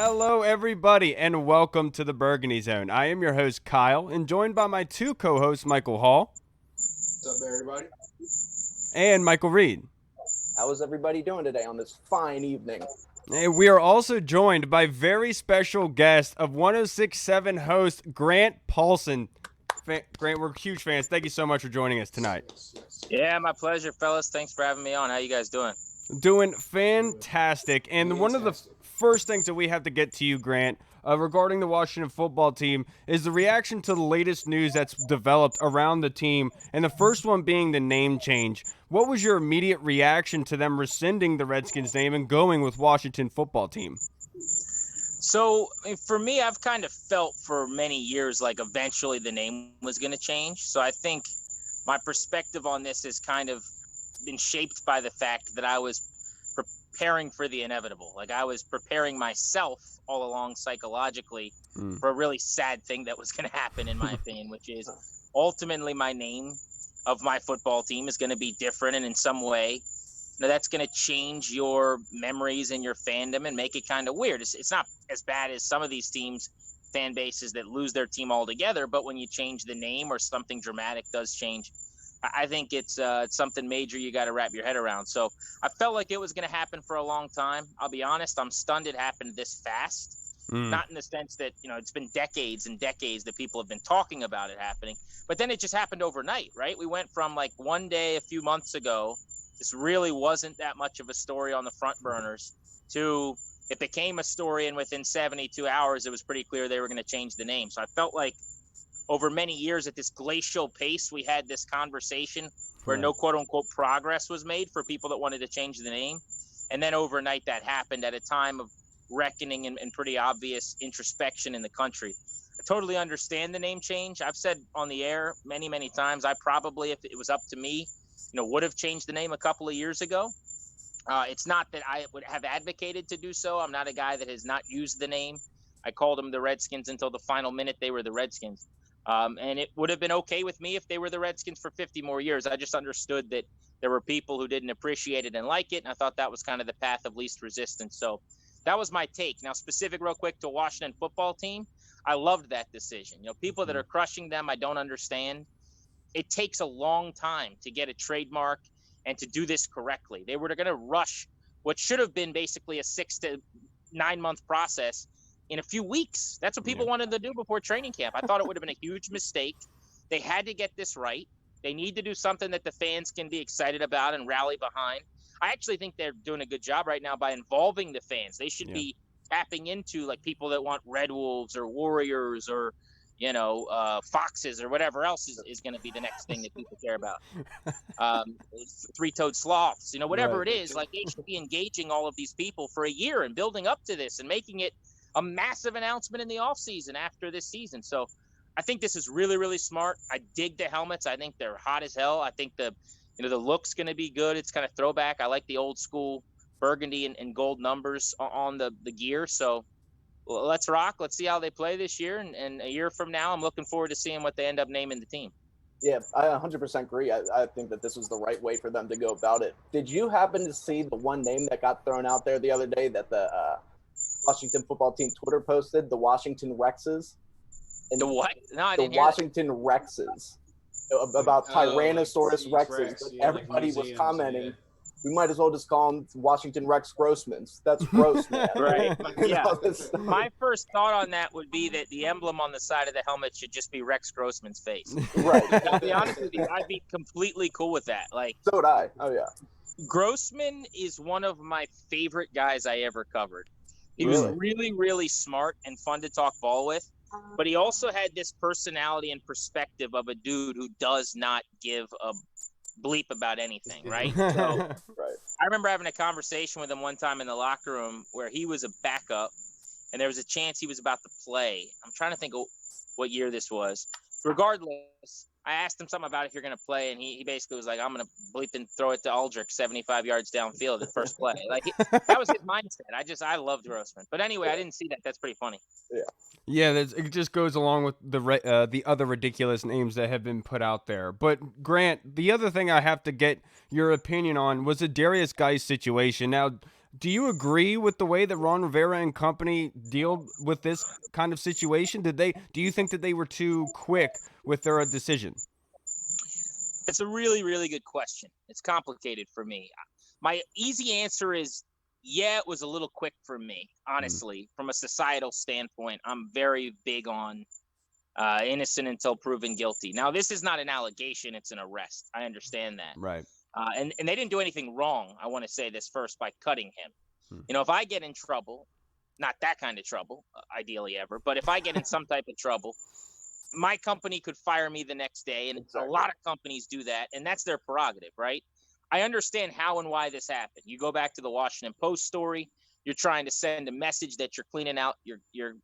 Hello, everybody, and welcome to the Burgundy Zone. I am your host, Kyle, and joined by my two co-hosts, Michael Hall. What's up, everybody? And Michael Reed. How is everybody doing today on this fine evening? And we are also joined by very special guest of 106.7 host, Grant Paulsen. Grant, we're huge fans. Thank you so much for joining us tonight. Yeah, my pleasure, fellas. Thanks for having me on. How you guys doing? Doing fantastic. And one of the first things that we have to get to you, Grant, regarding the Washington football team is the reaction to the latest news that's developed around the team, and the first one being the name change. What was your immediate reaction to them rescinding the Redskins name and going with Washington football team? So, for me, I've kind of felt for many years like eventually the name was going to change. So I think my perspective on this has kind of been shaped by the fact that I was preparing for the inevitable. Like I was preparing myself all along psychologically for a really sad thing that was going to happen, in my opinion, which is ultimately my name of my football team is going to be different, and in some way that's going to change your memories and your fandom and make it kind of weird. It's not as bad as some of these teams, fan bases that lose their team altogether, but when you change the name or something dramatic does change, I think it's something major you got to wrap your head around. So I felt like it was going to happen for a long time. I'll be honest, I'm stunned it happened this fast. Not in the sense that, it's been decades and decades that people have been talking about it happening, but then it just happened overnight, right? We went from like one day a few months ago, this really wasn't that much of a story on the front burners, to it became a story, and within 72 hours, it was pretty clear they were going to change the name. So I felt like over many years at this glacial pace, we had this conversation where no quote unquote progress was made for people that wanted to change the name. And then overnight that happened at a time of reckoning and pretty obvious introspection in the country. I totally understand the name change. I've said on the air many, many times, I probably, if it was up to me, would have changed the name a couple of years ago. It's not that I would have advocated to do so. I'm not a guy that has not used the name. I called them the Redskins until the final minute they were the Redskins. And it would have been okay with me if they were the Redskins for 50 more years. I just understood that there were people who didn't appreciate it and like it, and I thought that was kind of the path of least resistance. So that was my take. Now, specific real quick to Washington football team, I loved that decision. People that are crushing them, I don't understand. It takes a long time to get a trademark and to do this correctly. They were going to rush what should have been basically a 6 to 9 month process in a few weeks. That's what people wanted to do before training camp. I thought it would have been a huge mistake. They had to get this right. They need to do something that the fans can be excited about and rally behind. I actually think they're doing a good job right now by involving the fans. They should be tapping into like people that want Red Wolves or Warriors or Foxes or whatever else is going to be the next thing that people care about. Three-toed sloths, whatever it is. Like they should be engaging all of these people for a year and building up to this and making it a massive announcement in the offseason after this season. So I think this is really, really smart. I dig the helmets. I think they're hot as hell. I think the look's going to be good. It's kind of throwback. I like the old school burgundy and gold numbers on the gear. So let's rock. Let's see how they play this year. And a year from now, I'm looking forward to seeing what they end up naming the team. Yeah, I 100% agree. I think that this was the right way for them to go about it. Did you happen to see the one name that got thrown out there the other day that the Washington football team Twitter posted, the Washington Rexes? And the what? No, I didn't hear Washington Rexes. About Tyrannosaurus Rexes. Rex, everybody like was commenting. We might as well just call them Washington Rex Grossmans. That's gross, man. Right. Yeah. My first thought on that would be that the emblem on the side of the helmet should just be Rex Grossman's face. Right. I'll be honest with you, I'd be completely cool with that. Like, so would I. Oh, yeah. Grossman is one of my favorite guys I ever covered. He was really, really smart and fun to talk ball with. But he also had this personality and perspective of a dude who does not give a bleep about anything, right? So, I remember having a conversation with him one time in the locker room where he was a backup and there was a chance he was about to play. I'm trying to think of what year this was. Regardless, I asked him something about if you're going to play, and he basically was like, I'm going to bleep and throw it to Aldrich 75 yards downfield at first play. Like that was his mindset. I loved Grossman. But anyway, I didn't see that. That's pretty funny. Yeah. Yeah, it just goes along with the other ridiculous names that have been put out there. But Grant, the other thing I have to get your opinion on was the Darius Guice situation. Now, do you agree with the way that Ron Rivera and company deal with this kind of situation? Do you think that they were too quick with their decision? It's a really, really good question. It's complicated for me. My easy answer is, yeah, it was a little quick for me, honestly. From a societal standpoint, I'm very big on innocent until proven guilty. Now, this is not an allegation, it's an arrest. I understand that. Right. And they didn't do anything wrong. I want to say this first by cutting him. If I get in trouble, not that kind of trouble, ideally ever, but if I get in some type of trouble, my company could fire me the next day. And a lot of companies do that. And that's their prerogative, right? I understand how and why this happened. You go back to the Washington Post story. You're trying to send a message that you're cleaning out your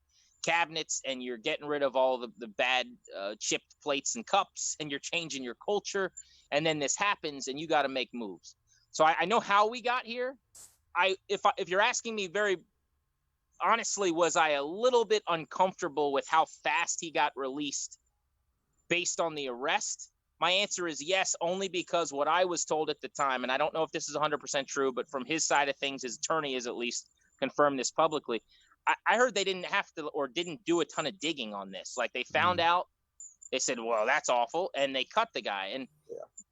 cabinets and you're getting rid of all the bad chipped plates and cups, and you're changing your culture. And then this happens and you got to make moves. So I know how we got here. If you're asking me very honestly, was I a little bit uncomfortable with how fast he got released based on the arrest? My answer is yes, only because what I was told at the time, and I don't know if this is 100% true, but from his side of things, his attorney has at least confirmed this publicly. I heard they didn't have to or didn't do a ton of digging on this. Like they found out, they said, well, that's awful, and they cut the guy. And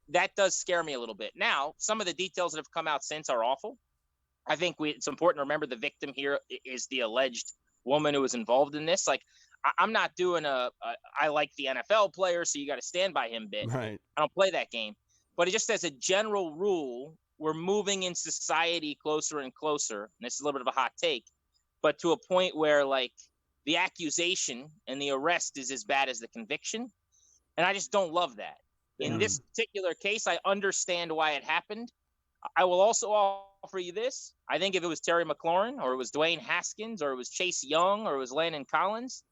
that does scare me a little bit. Now, some of the details that have come out since are awful. I think it's important to remember the victim here is the alleged woman who was involved in this. Like, I'm not doing I like the NFL player, so you got to stand by him bit. Right. I don't play that game. But just as a general rule, we're moving in society closer and closer. And this is a little bit of a hot take, but to a point where like the accusation and the arrest is as bad as the conviction. And I just don't love that. In this particular case, I understand why it happened. I will also offer you this. I think if it was Terry McLaurin or it was Dwayne Haskins or it was Chase Young or it was Landon Collins,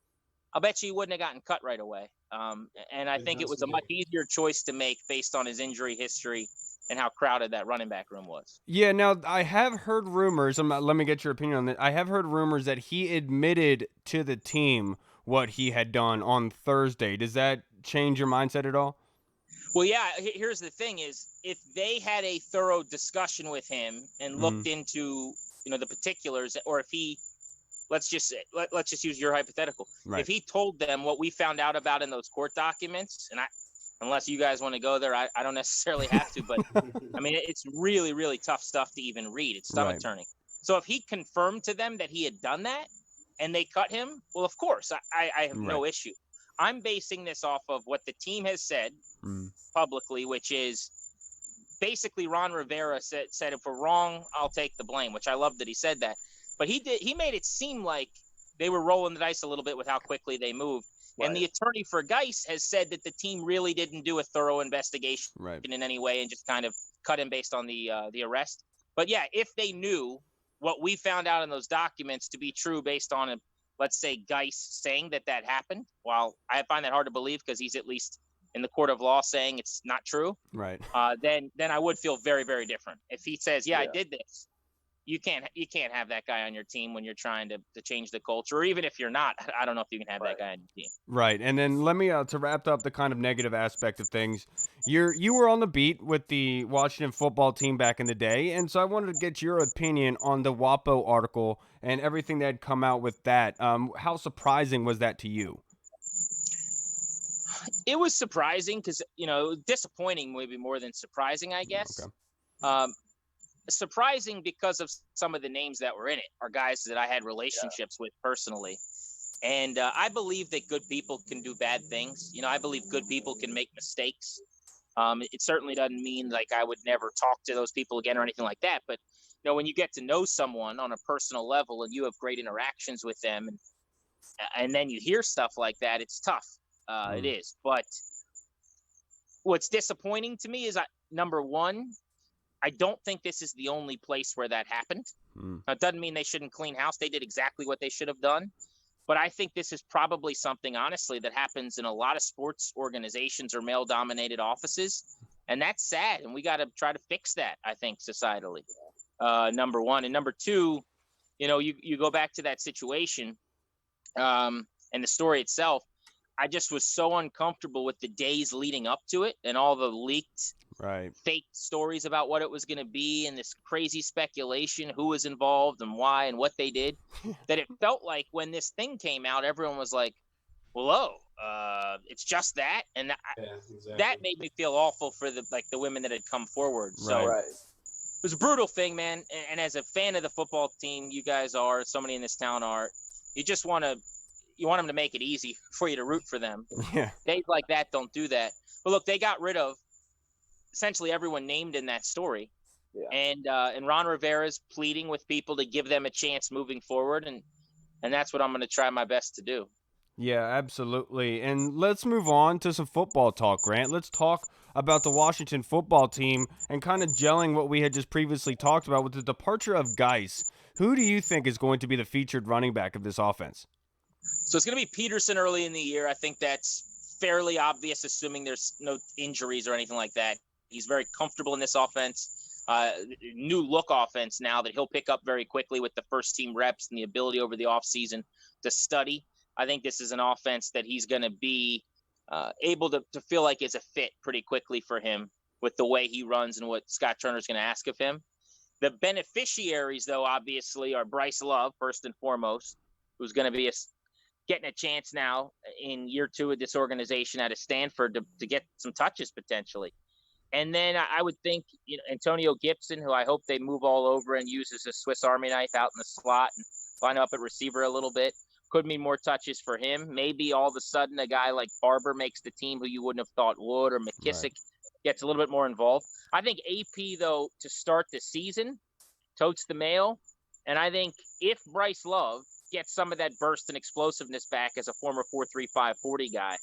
I'll bet you he wouldn't have gotten cut right away. And I think it was a much easier choice to make based on his injury history and how crowded that running back room was. Yeah, now I have heard rumors. Let me get your opinion on that. I have heard rumors that he admitted to the team what he had done on Thursday. Does that change your mindset at all? Well, yeah, here's the thing is if they had a thorough discussion with him and looked into, the particulars, or if he, let's just use your hypothetical. Right. If he told them what we found out about in those court documents, and unless you guys want to go there, I don't necessarily have to, but I mean, it's really, really tough stuff to even read. It's stomach turning. So if he confirmed to them that he had done that and they cut him, well, of course, I have no issue. I'm basing this off of what the team has said publicly, which is basically Ron Rivera said, if we're wrong, I'll take the blame, which I love that he said that. But he made it seem like they were rolling the dice a little bit with how quickly they moved. Right. And the attorney for Guice has said that the team really didn't do a thorough investigation in any way and just kind of cut him based on the arrest. But yeah, if they knew what we found out in those documents to be true based on let's say Guice saying that happened, while I find that hard to believe because he's at least in the court of law saying it's not true. Right. Then I would feel very, very different. If he says, I did this, you can't have that guy on your team when you're trying to change the culture, or even if you're not, I don't know if you can have that guy on your team. Right. And then let me to wrap up the kind of negative aspect of things. You were on the beat with the Washington football team back in the day, and so I wanted to get your opinion on the WAPO article and everything that had come out with that. How surprising was that to you? It was surprising because, disappointing maybe more than surprising, I guess. Okay. Surprising because of some of the names that were in it are guys that I had relationships with personally. And I believe that good people can do bad things. I believe good people can make mistakes. It certainly doesn't mean like I would never talk to those people again or anything like that. But, when you get to know someone on a personal level and you have great interactions with them and then you hear stuff like that, it's tough. It is. But what's disappointing to me is, number one, I don't think this is the only place where that happened. Now, it doesn't mean they shouldn't clean house. They did exactly what they should have done. But I think this is probably something, honestly, that happens in a lot of sports organizations or male-dominated offices. And that's sad. And we got to try to fix that, I think, societally, number one. And number two, you go back to that situation and the story itself. I just was so uncomfortable with the days leading up to it and all the leaked fake stories about what it was going to be and this crazy speculation, who was involved and why and what they did, that it felt like when this thing came out, everyone was like, well, it's just that. And that made me feel awful for the women that had come forward. So Right. it was a brutal thing, man. And as a fan of the football team, you guys are, so many in this town are, you just want them to make it easy for you to root for them. Yeah. Days like that don't do that. But look, they got rid of essentially everyone named in that story. Yeah. And Ron Rivera's pleading with people to give them a chance moving forward. And that's what I'm going to try my best to do. Yeah, absolutely. And let's move on to some football talk, Grant. Let's talk about the Washington football team and kind of gelling what we had just previously talked about with the departure of Guice. Who do you think is going to be the featured running back of this offense? So it's going to be Peterson early in the year. I think that's fairly obvious, assuming there's no injuries or anything like that. He's very comfortable in this offense, new look offense now that he'll pick up very quickly with the first team reps and the ability over the offseason to study. I think this is an offense that he's going to be able to feel like is a fit pretty quickly for him with the way he runs and what Scott Turner's going to ask of him. The beneficiaries, though, obviously, are Bryce Love, first and foremost, who's going to be getting a chance now in year 2 of this organization out of Stanford to get some touches potentially. And then I would think, Antonio Gibson, who I hope they move all over and use as a Swiss Army knife out in the slot and line up at receiver a little bit. Could mean more touches for him. Maybe all of a sudden a guy like Barber makes the team who you wouldn't have thought would, or McKissick gets a little bit more involved. I think AP, though, to start the season, totes the mail. And I think if Bryce Love gets some of that burst and explosiveness back as a former 4.35 40 guy,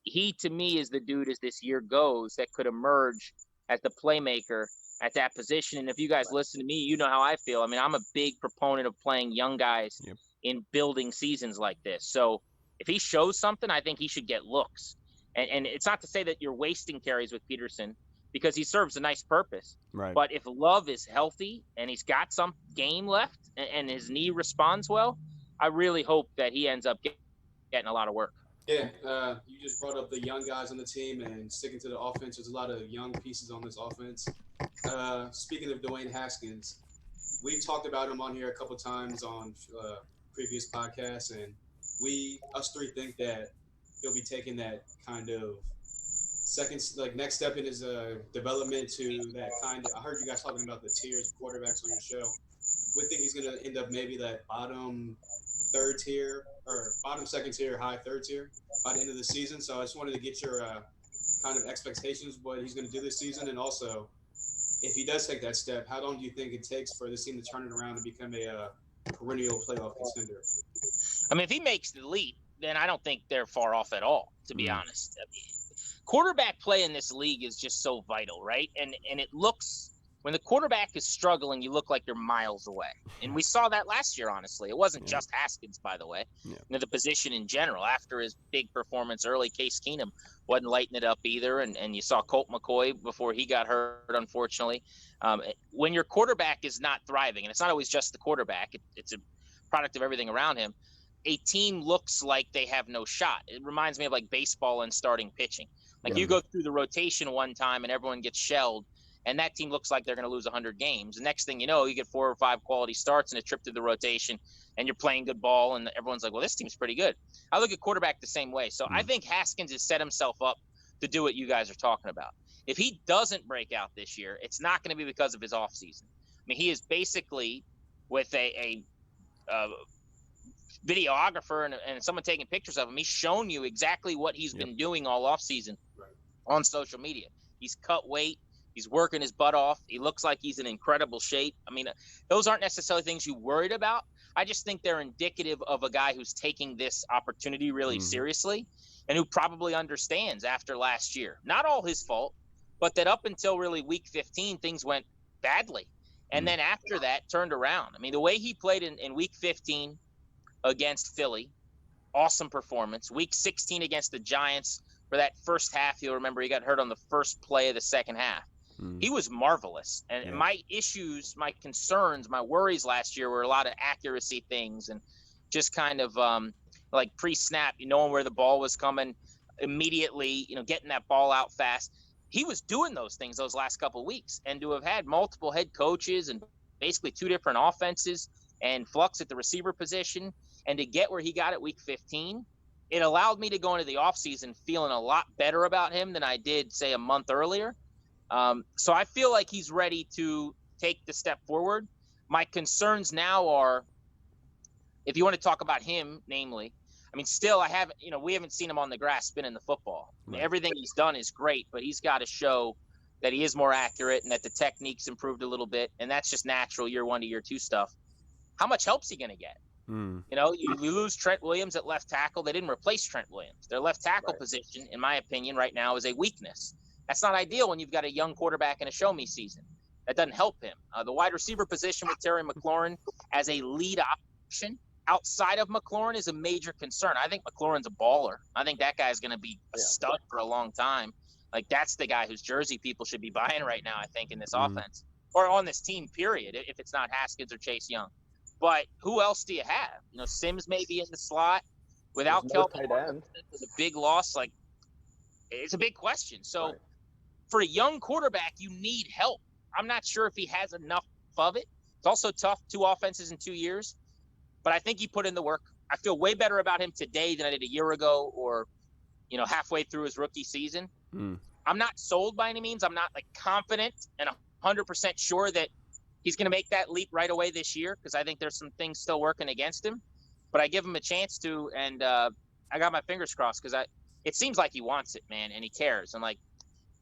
he, to me, is the dude as this year goes that could emerge as the playmaker at that position. And if you guys listen to me, you know how I feel. I mean, I'm a big proponent of playing young guys in building seasons like this. So if he shows something, I think he should get looks. And it's not to say that you're wasting carries with Peterson, because he serves a nice purpose. Right. But if Love is healthy and he's got some game left and his knee responds well, I really hope that he ends up getting a lot of work. Yeah, you just brought up the young guys on the team and sticking to the offense. There's a lot of young pieces on this offense. Speaking of Dwayne Haskins, we talked about him on here a couple times on previous podcasts, and us three think that he'll be taking that kind of next step in his development to that kind of. I heard you guys talking about the tiers of quarterbacks on your show. We think he's going to end up maybe that bottom third tier or bottom second tier, high third tier by the end of the season. So I just wanted to get your kind of expectations of what he's going to do this season, and also if he does take that step, how long do you think it takes for this team to turn it around and become a perennial playoff contender? I mean, if he makes the leap, then I don't think they're far off at all, to be honest. I mean, quarterback play in this league is just so vital, right? And it looks, when the quarterback is struggling, you look like you're miles away. And we saw that last year, honestly. It wasn't just Haskins, by the way. The position in general. After his big performance early, Case Keenum wasn't lighting it up either. And you saw Colt McCoy before he got hurt, unfortunately. When your quarterback is not thriving, and it's not always just the quarterback, it's a product of everything around him, a team looks like they have no shot. It reminds me of like baseball and starting pitching. Like you go through the rotation one time and everyone gets shelled, and that team looks like they're going to lose 100 games. The next thing you know, you get 4 or 5 quality starts and a trip through the rotation, and you're playing good ball, and everyone's like, well, this team's pretty good. I look at quarterback the same way. So I think Haskins has set himself up to do what you guys are talking about. If he doesn't break out this year, it's not going to be because of his offseason. I mean, he is basically with a videographer and someone taking pictures of him. He's shown you exactly what he's been doing all offseason on social media. He's cut weight. He's working his butt off. He looks like he's in incredible shape. I mean, those aren't necessarily things you worried about. I just think they're indicative of a guy who's taking this opportunity really seriously and who probably understands after last year. Not all his fault, but that up until really week 15, things went badly. And then after that, turned around. I mean, the way he played in week 15 against Philly, awesome performance. Week 16 against the Giants, for that first half, you'll remember he got hurt on the first play of the second half. He was marvelous. And my issues, my concerns, my worries last year were a lot of accuracy things and just kind of like pre-snap, knowing where the ball was coming immediately, getting that ball out fast. He was doing those things those last couple of weeks, and to have had multiple head coaches and basically 2 different offenses and flux at the receiver position, and to get where he got at week 15, it allowed me to go into the offseason feeling a lot better about him than I did, say, a month earlier. So I feel like he's ready to take the step forward. My concerns now are, if you want to talk about him, namely, I mean, still, we haven't seen him on the grass spinning the football. I mean, everything he's done is great, but he's got to show that he is more accurate and that the technique's improved a little bit. And that's just natural year 1 to year 2 stuff. How much help's he going to get? You lose Trent Williams at left tackle. They didn't replace Trent Williams. Their left tackle position, in my opinion, right now is a weakness. That's not ideal when you've got a young quarterback in a show-me season. That doesn't help him. The wide receiver position with Terry McLaurin as a lead option outside of McLaurin is a major concern. I think McLaurin's a baller. I think that guy's going to be a stud for a long time. Like, that's the guy whose jersey people should be buying right now, I think, in this offense. Or on this team, period, if it's not Haskins or Chase Young. But who else do you have? Sims may be in the slot. Without Kelvin, it's a big loss. Like, it's a big question. So for a young quarterback, you need help. I'm not sure if he has enough of it. It's also tough, 2 offenses in 2 years. But I think he put in the work. I feel way better about him today than I did a year ago or, halfway through his rookie season. I'm not sold by any means. I'm not, confident and 100% sure that he's going to make that leap right away this year, because I think there's some things still working against him. But I give him a chance to, and I got my fingers crossed, because it seems like he wants it, man, and he cares. And,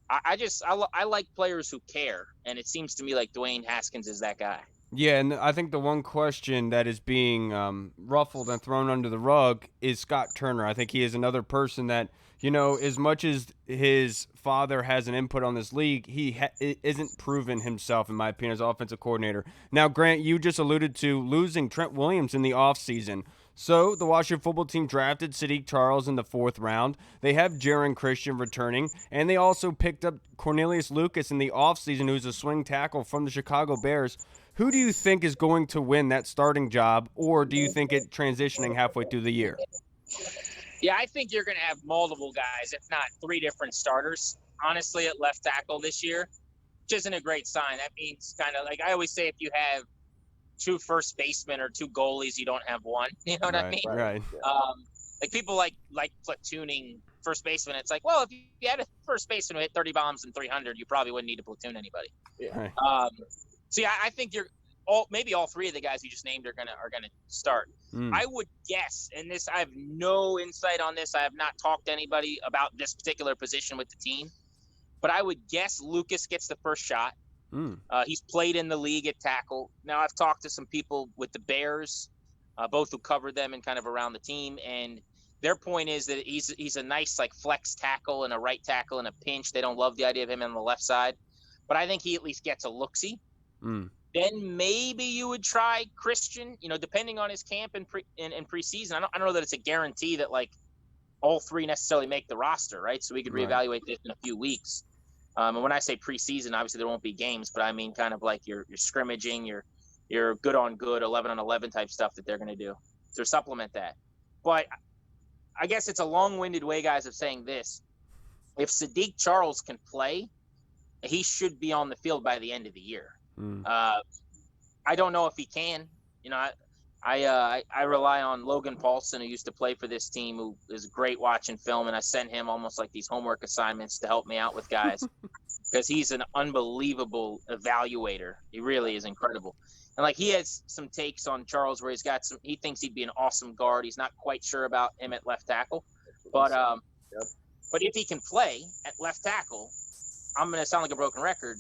I like players who care, and it seems to me like Dwayne Haskins is that guy. Yeah, and I think the one question that is being ruffled and thrown under the rug is Scott Turner. I think he is another person that, as much as his father has an input on this league, he isn't proven himself, in my opinion, as offensive coordinator. Now, Grant, you just alluded to losing Trent Williams in the offseason. So the Washington football team drafted Sadiq Charles in the 4th round. They have Jaron Christian returning, and they also picked up Cornelius Lucas in the offseason, who's a swing tackle from the Chicago Bears. Who do you think is going to win that starting job, or do you think it transitioning halfway through the year? Yeah, I think you're going to have multiple guys, if not 3 different starters, honestly, at left tackle this year, which isn't a great sign. That means kind of I always say, if you have 2 first basemen or 2 goalies, you don't have 1. You know what I mean? Right. People like platooning first baseman. It's like, well, if you had a first baseman who hit 30 bombs and 300, you probably wouldn't need to platoon anybody. Yeah. See, I think maybe all 3 of the guys you just named are gonna start. I would guess, and this, I have no insight on this. I have not talked to anybody about this particular position with the team, but I would guess Lucas gets the first shot. He's played in the league at tackle. Now, I've talked to some people with the Bears, both who covered them and kind of around the team, and their point is that he's a nice flex tackle and a right tackle in a pinch. They don't love the idea of him on the left side, but I think he at least gets a look-see. Then maybe you would try Christian, depending on his camp and preseason. I don't know that it's a guarantee that all 3 necessarily make the roster, right? So we could reevaluate this in a few weeks. And when I say preseason, obviously there won't be games, but I mean kind of your scrimmaging, your good on good 11 on 11 type stuff that they're going to do to supplement that. But I guess it's a long-winded way, guys, of saying this. If Sadiq Charles can play, he should be on the field by the end of the year. I don't know if he can. I rely on Logan Paulsen, who used to play for this team, who is great watching film, and I send him almost like these homework assignments to help me out with guys, because he's an unbelievable evaluator. He really is incredible. And he has some takes on Charles where he thinks he'd be an awesome guard. He's not quite sure about him at left tackle, but if he can play at left tackle, I'm going to sound like a broken record.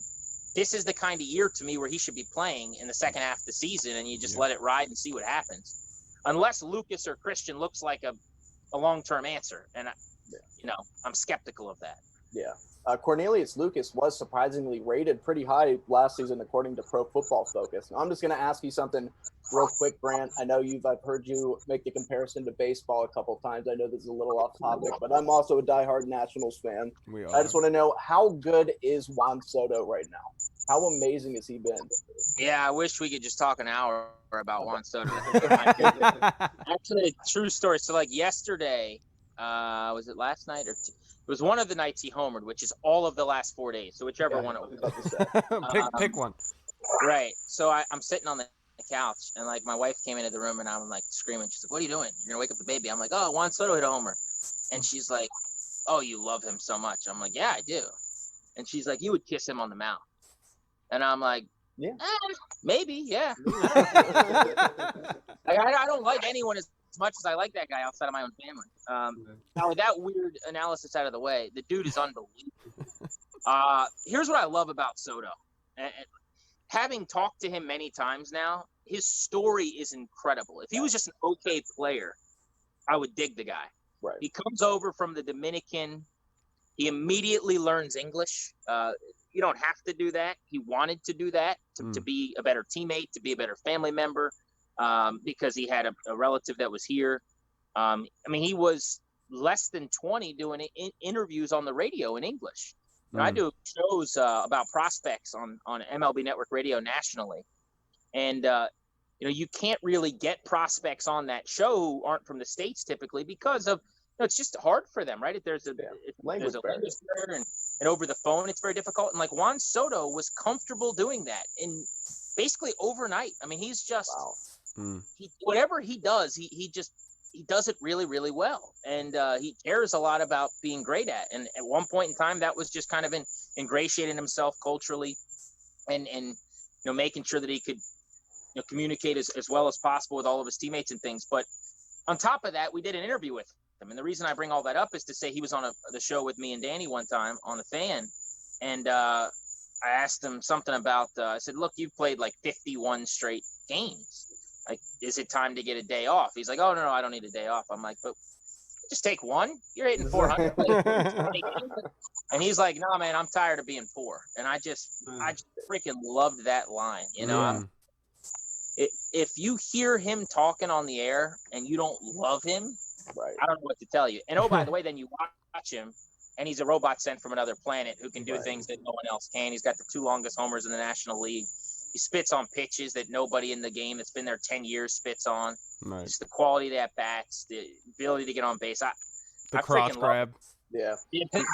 This is the kind of year to me where he should be playing in the second half of the season, and you just let it ride and see what happens. Unless Lucas or Christian looks like a long-term answer, and I'm skeptical of that. Yeah. Cornelius Lucas was surprisingly rated pretty high last season, according to Pro Football Focus. Now, I'm just going to ask you something real quick, Grant. I know I've heard you make the comparison to baseball a couple times. I know this is a little off topic, but I'm also a diehard Nationals fan. I just want to know, how good is Juan Soto right now? How amazing has he been? Yeah, I wish we could just talk an hour about Juan Soto. Actually, a true story. So, like yesterday, was it last night it was one of the nights he homered, which is all of the last 4 days. So whichever one it was. pick one. Right. So I'm sitting on the couch, and like my wife came into the room, and I'm like screaming. She's like, "What are you doing? You're gonna wake up the baby?" I'm like, "Oh, Juan Soto hit a homer," and she's like, "Oh, you love him so much." I'm like, "Yeah, I do," and she's like, "You would kiss him on the mouth," and I'm like, Yeah. Maybe, yeah. I don't like anyone as much as I like that guy outside of my own family. Now, with that weird analysis out of the way, the dude is unbelievable. Here's what I love about Soto. And having talked to him many times now, his story is incredible. If he was just an okay player, I would dig the guy. Right. He comes over from the Dominican. He immediately learns English. You don't have to do that. He wanted to do that to be a better teammate, to be a better family member, because he had a relative that was here. I mean, he was less than 20 doing interviews on the radio in English. I do shows about prospects on MLB Network Radio nationally. And, you can't really get prospects on that show who aren't from the States typically because of, it's just hard for them, right? If there's a language barrier and over the phone, it's very difficult. And like Juan Soto was comfortable doing that in basically overnight. I mean, he's just, whatever he does, he does it really, really well. And he cares a lot about being great at. And at one point in time, that was just kind of ingratiating himself culturally and making sure that he could communicate as well as possible with all of his teammates and things. But on top of that, we did an interview with him. And the reason I bring all that up is to say he was on the show with me and Danny one time on The Fan. And I asked him something about, I said, look, you've played like 51 straight games. Like, is it time to get a day off? He's like, oh, no, I don't need a day off. I'm like, but just take one. You're hitting 400. And he's like, no, man, I'm tired of being poor. And I just freaking loved that line. If you hear him talking on the air and you don't love him, right, I don't know what to tell you. And oh, by the way, then you watch him, and he's a robot sent from another planet who can do things that no one else can. He's got the 2 longest homers in the National League. He spits on pitches that nobody in the game that's been there 10 years spits on. Right. Just the quality of the at-bats, the ability to get on base. The cross grab. Yeah. Dude, the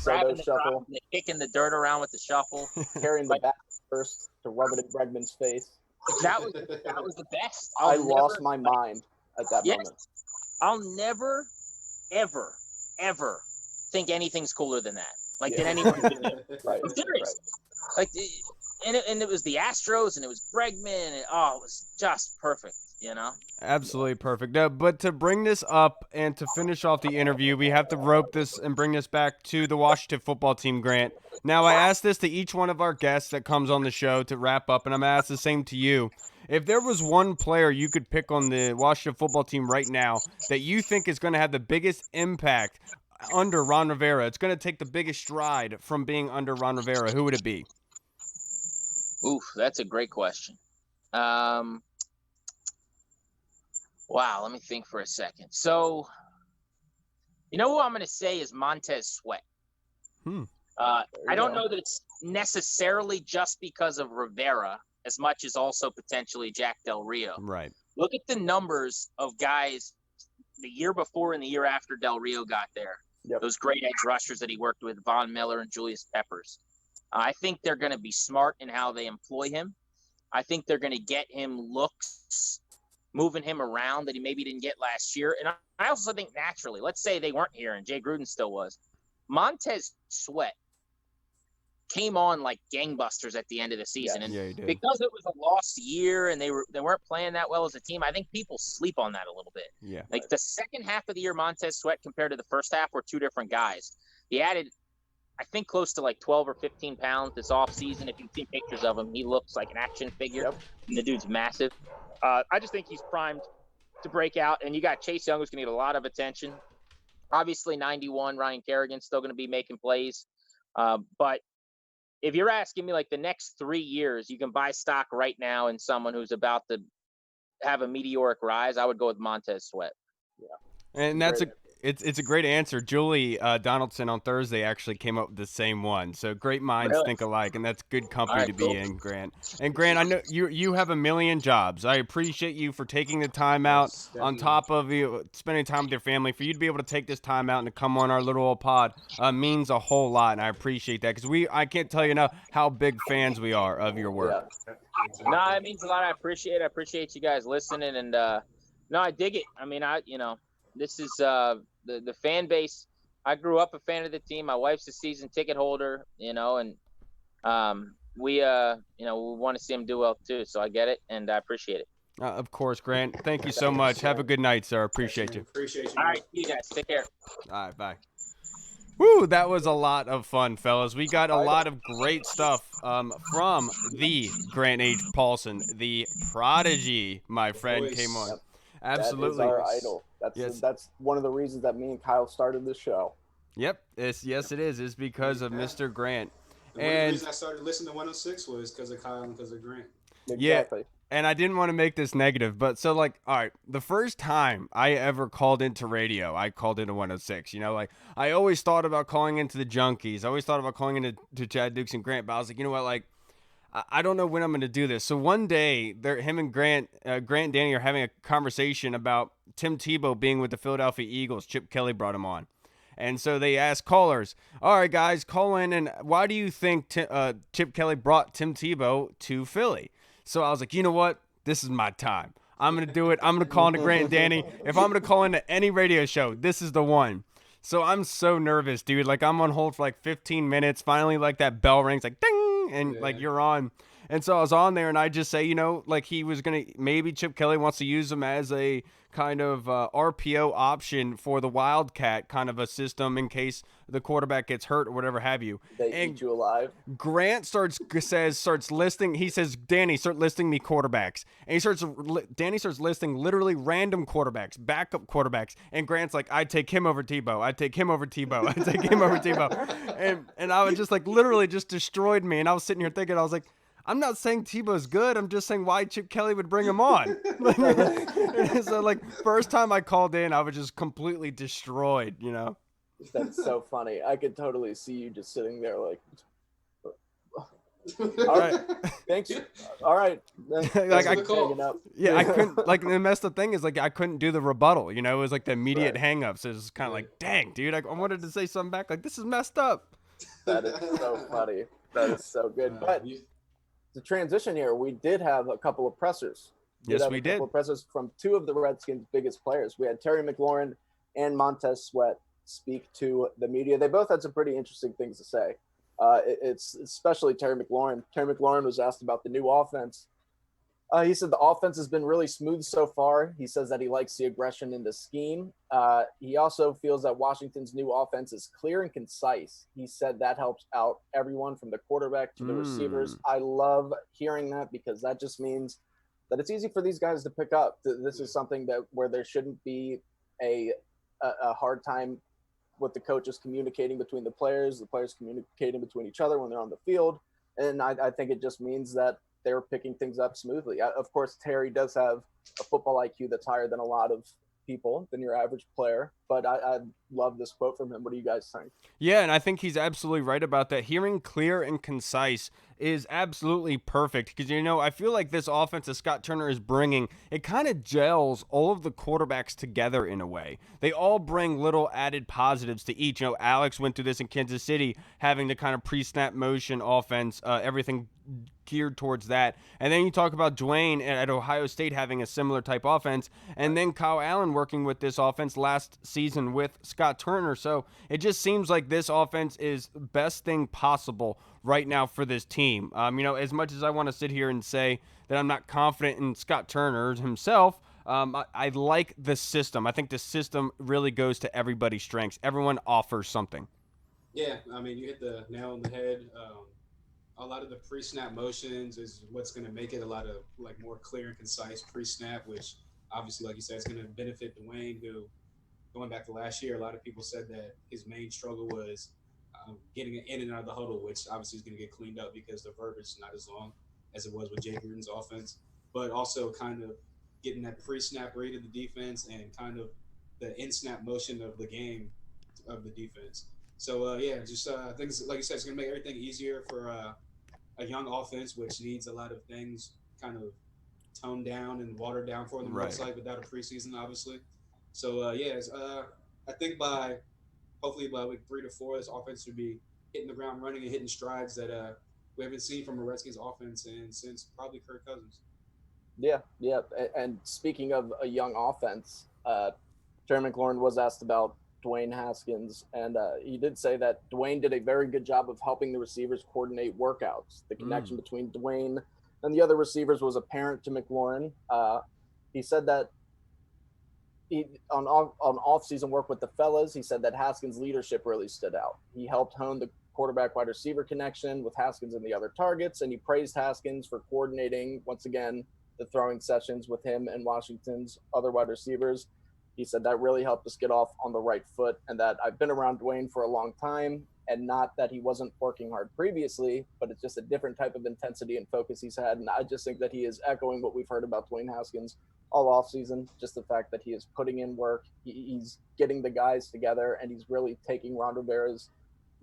grabbing the shuffle, the kicking the dirt around with the shuffle. Carrying the bat first to rub it in Bregman's face. That was the best. I lost my mind at that moment. I'll never, ever, ever think anything's cooler than that. Like, did anyone do that? Right. I'm serious. Right. Like, and it was the Astros, and it was Bregman, and it was just perfect, Absolutely perfect. But to bring this up and to finish off the interview, we have to rope this and bring this back to the Washington football team, Grant. Now, I asked this to each one of our guests that comes on the show to wrap up, and I'm going to ask the same to you. If there was one player you could pick on the Washington football team right now that you think is going to have the biggest impact under Ron Rivera, it's going to take the biggest stride from being under Ron Rivera, who would it be? Oof, that's a great question. Wow, let me think for a second. So, who I'm going to say is Montez Sweat. I don't know that it's necessarily just because of Rivera as much as also potentially Jack Del Rio. Right. Look at the numbers of guys the year before and the year after Del Rio got there. Yep. Those great edge rushers that he worked with, Von Miller and Julius Peppers. I think they're going to be smart in how they employ him. I think they're going to get him looks, moving him around that he maybe didn't get last year. And I also think naturally, let's say they weren't here and Jay Gruden still was, Montez Sweat came on like gangbusters at the end of the season. And because it was a lost year and they weren't playing that well as a team, I think people sleep on that a little bit. Yeah. Like the second half of the year, Montez Sweat compared to the first half were 2 different guys. He added, I think, close to like 12 or 15 pounds this offseason. If you see pictures of him, he looks like an action figure. Yep. And the dude's massive. I just think he's primed to break out. And you got Chase Young, who's going to get a lot of attention. Obviously, 91, Ryan Kerrigan's still going to be making plays. But if you're asking me, like, the next 3 years, you can buy stock right now in someone who's about to have a meteoric rise, I would go with Montez Sweat. Yeah. And that's it's a great answer. Julie Donaldson on Thursday actually came up with the same one. So great minds Really? think alike, and that's good All company right, to cool. be in, Grant. And Grant, I know you have a million jobs. I appreciate you for taking the time out Yes, on definitely. top of you spending time with your family. For you to be able to take this time out and to come on our little old pod means a whole lot, and I appreciate that because I can't tell you enough how big fans we are of your work. Yeah. Exactly. No, it means a lot. I appreciate it. I appreciate you guys listening, and no, I dig it. I mean, this is the fan base. I grew up a fan of the team. My wife's a season ticket holder, and we we want to see him do well too. So I get it, and I appreciate it. Of course, Grant. Thank you so much. Have a good night, sir. Appreciate you. Appreciate you. All man. right, see you guys. Take care. All right, bye. Woo, that was a lot of fun, fellas. We got a lot of great stuff from the Grant H. Paulsen, the prodigy, my friend, voice. came on. Yep. Absolutely. That is our idol. Yes. That's one of the reasons that me and Kyle started this show. Yep. Yes, it is. It's because of Mr. Grant. And one of the And reasons I started listening to 106 was because of Kyle and because of Grant. Exactly. and I didn't want to make this negative, but so like, all right, the first time I ever called into radio, I called into 106. Like I always thought about calling into the Junkies. I always thought about calling into Chad Dukes and Grant, but I was like, you know what, like I don't know when I'm going to do this. So one day, him and Grant and Danny are having a conversation about Tim Tebow being with the Philadelphia Eagles. Chip Kelly brought him on. And so they asked callers, all right, guys, call in. And why do you think Chip Kelly brought Tim Tebow to Philly? So I was like, you know what? This is my time. I'm going to do it. I'm going to call into Grant and Danny. If I'm going to call into any radio show, this is the one. So I'm so nervous, dude. Like I'm on hold for like 15 minutes. Finally, like that bell rings, like ding, and like you're on. And so I was on there, and I just say, like he was gonna maybe Chip Kelly wants to use him as a kind of RPO option for the Wildcat kind of a system in case the quarterback gets hurt or whatever have you. They eat you alive. Grant starts listing. He says, "Danny, start listing me quarterbacks." And Danny starts listing literally random quarterbacks, backup quarterbacks. And Grant's like, "I'd take him over Tebow. I'd take him over Tebow. I'd take him over Tebow." And I was just like, literally just destroyed me. And I was sitting here thinking, I was like, I'm not saying Tebow's good. I'm just saying why Chip Kelly would bring him on. So like first time I called in, I was just completely destroyed. That's so funny. I could totally see you just sitting there like, All right. thanks. All right. Like I, call. yeah, I couldn't like the messed up thing is like I couldn't do the rebuttal. It was like the immediate hang up. So it was kind of like, dang, dude, I wanted to say something back. Like this is messed up. That is so funny. That is so good. But the transition here, we did have a couple of pressers. Yes, we did. A couple of pressers from two of the Redskins' biggest players. We had Terry McLaurin and Montez Sweat speak to the media. They both had some pretty interesting things to say. It's especially Terry McLaurin. Terry McLaurin was asked about the new offense. He said the offense has been really smooth so far. He says that he likes the aggression in the scheme. He also feels that Washington's new offense is clear and concise. He said that helps out everyone from the quarterback to the receivers. I love hearing that because that just means that it's easy for these guys to pick up. This is something where there shouldn't be a hard time with the coaches communicating between the players communicating between each other when they're on the field. And I think it just means that they're picking things up smoothly. Of course, Terry does have a football IQ that's higher than a lot of people, than your average player. But I love this quote from him. What do you guys think? Yeah, and I think he's absolutely right about that. Hearing clear and concise is absolutely perfect because, I feel like this offense that Scott Turner is bringing, it kind of gels all of the quarterbacks together in a way. They all bring little added positives to each. Alex went through this in Kansas City, having the kind of pre-snap motion offense, everything geared towards that. And then you talk about Dwayne at Ohio State having a similar type offense, and then Kyle Allen working with this offense last season with Scott Turner. So it just seems like this offense is the best thing possible right now for this team. As much as I want to sit here and say that I'm not confident in Scott Turner himself, I like the system. I think the system really goes to everybody's strengths. Everyone offers something. Yeah, you hit the nail on the head. A lot of the pre-snap motions is what's going to make it a lot of more clear and concise pre-snap, which obviously, like you said, it's going to benefit Dwayne, who, going back to last year, a lot of people said that his main struggle was getting in and out of the huddle, which obviously is going to get cleaned up because the verbiage is not as long as it was with Jay Gruden's offense, but also kind of getting that pre-snap read of the defense and kind of the in snap motion of the game of the defense. So yeah, just I think like you said, it's gonna make everything easier for a young offense, which needs a lot of things kind of toned down and watered down for them. It Right. looks like without a preseason, obviously. So yeah, I think hopefully by week 3 to 4, this offense should be hitting the ground running and hitting strides that we haven't seen from a Redskins offense and since probably Kirk Cousins. Yeah, yeah. And speaking of a young offense, Terry McLaurin was asked about Dwayne Haskins, and he did say that Dwayne did a very good job of helping the receivers coordinate workouts. The connection between Dwayne and the other receivers was apparent to McLaurin. He said that on off-season work with the fellas, he said that Haskins' leadership really stood out. He helped hone the quarterback wide receiver connection with Haskins and the other targets, and he praised Haskins for coordinating once again the throwing sessions with him and Washington's other wide receivers. He said that really helped us get off on the right foot, and that I've been around Dwayne for a long time, and not that he wasn't working hard previously, but it's just a different type of intensity and focus he's had. And I just think that he is echoing what we've heard about Dwayne Haskins all off season. Just the fact that he is putting in work, he's getting the guys together, and he's really taking Ron Rivera's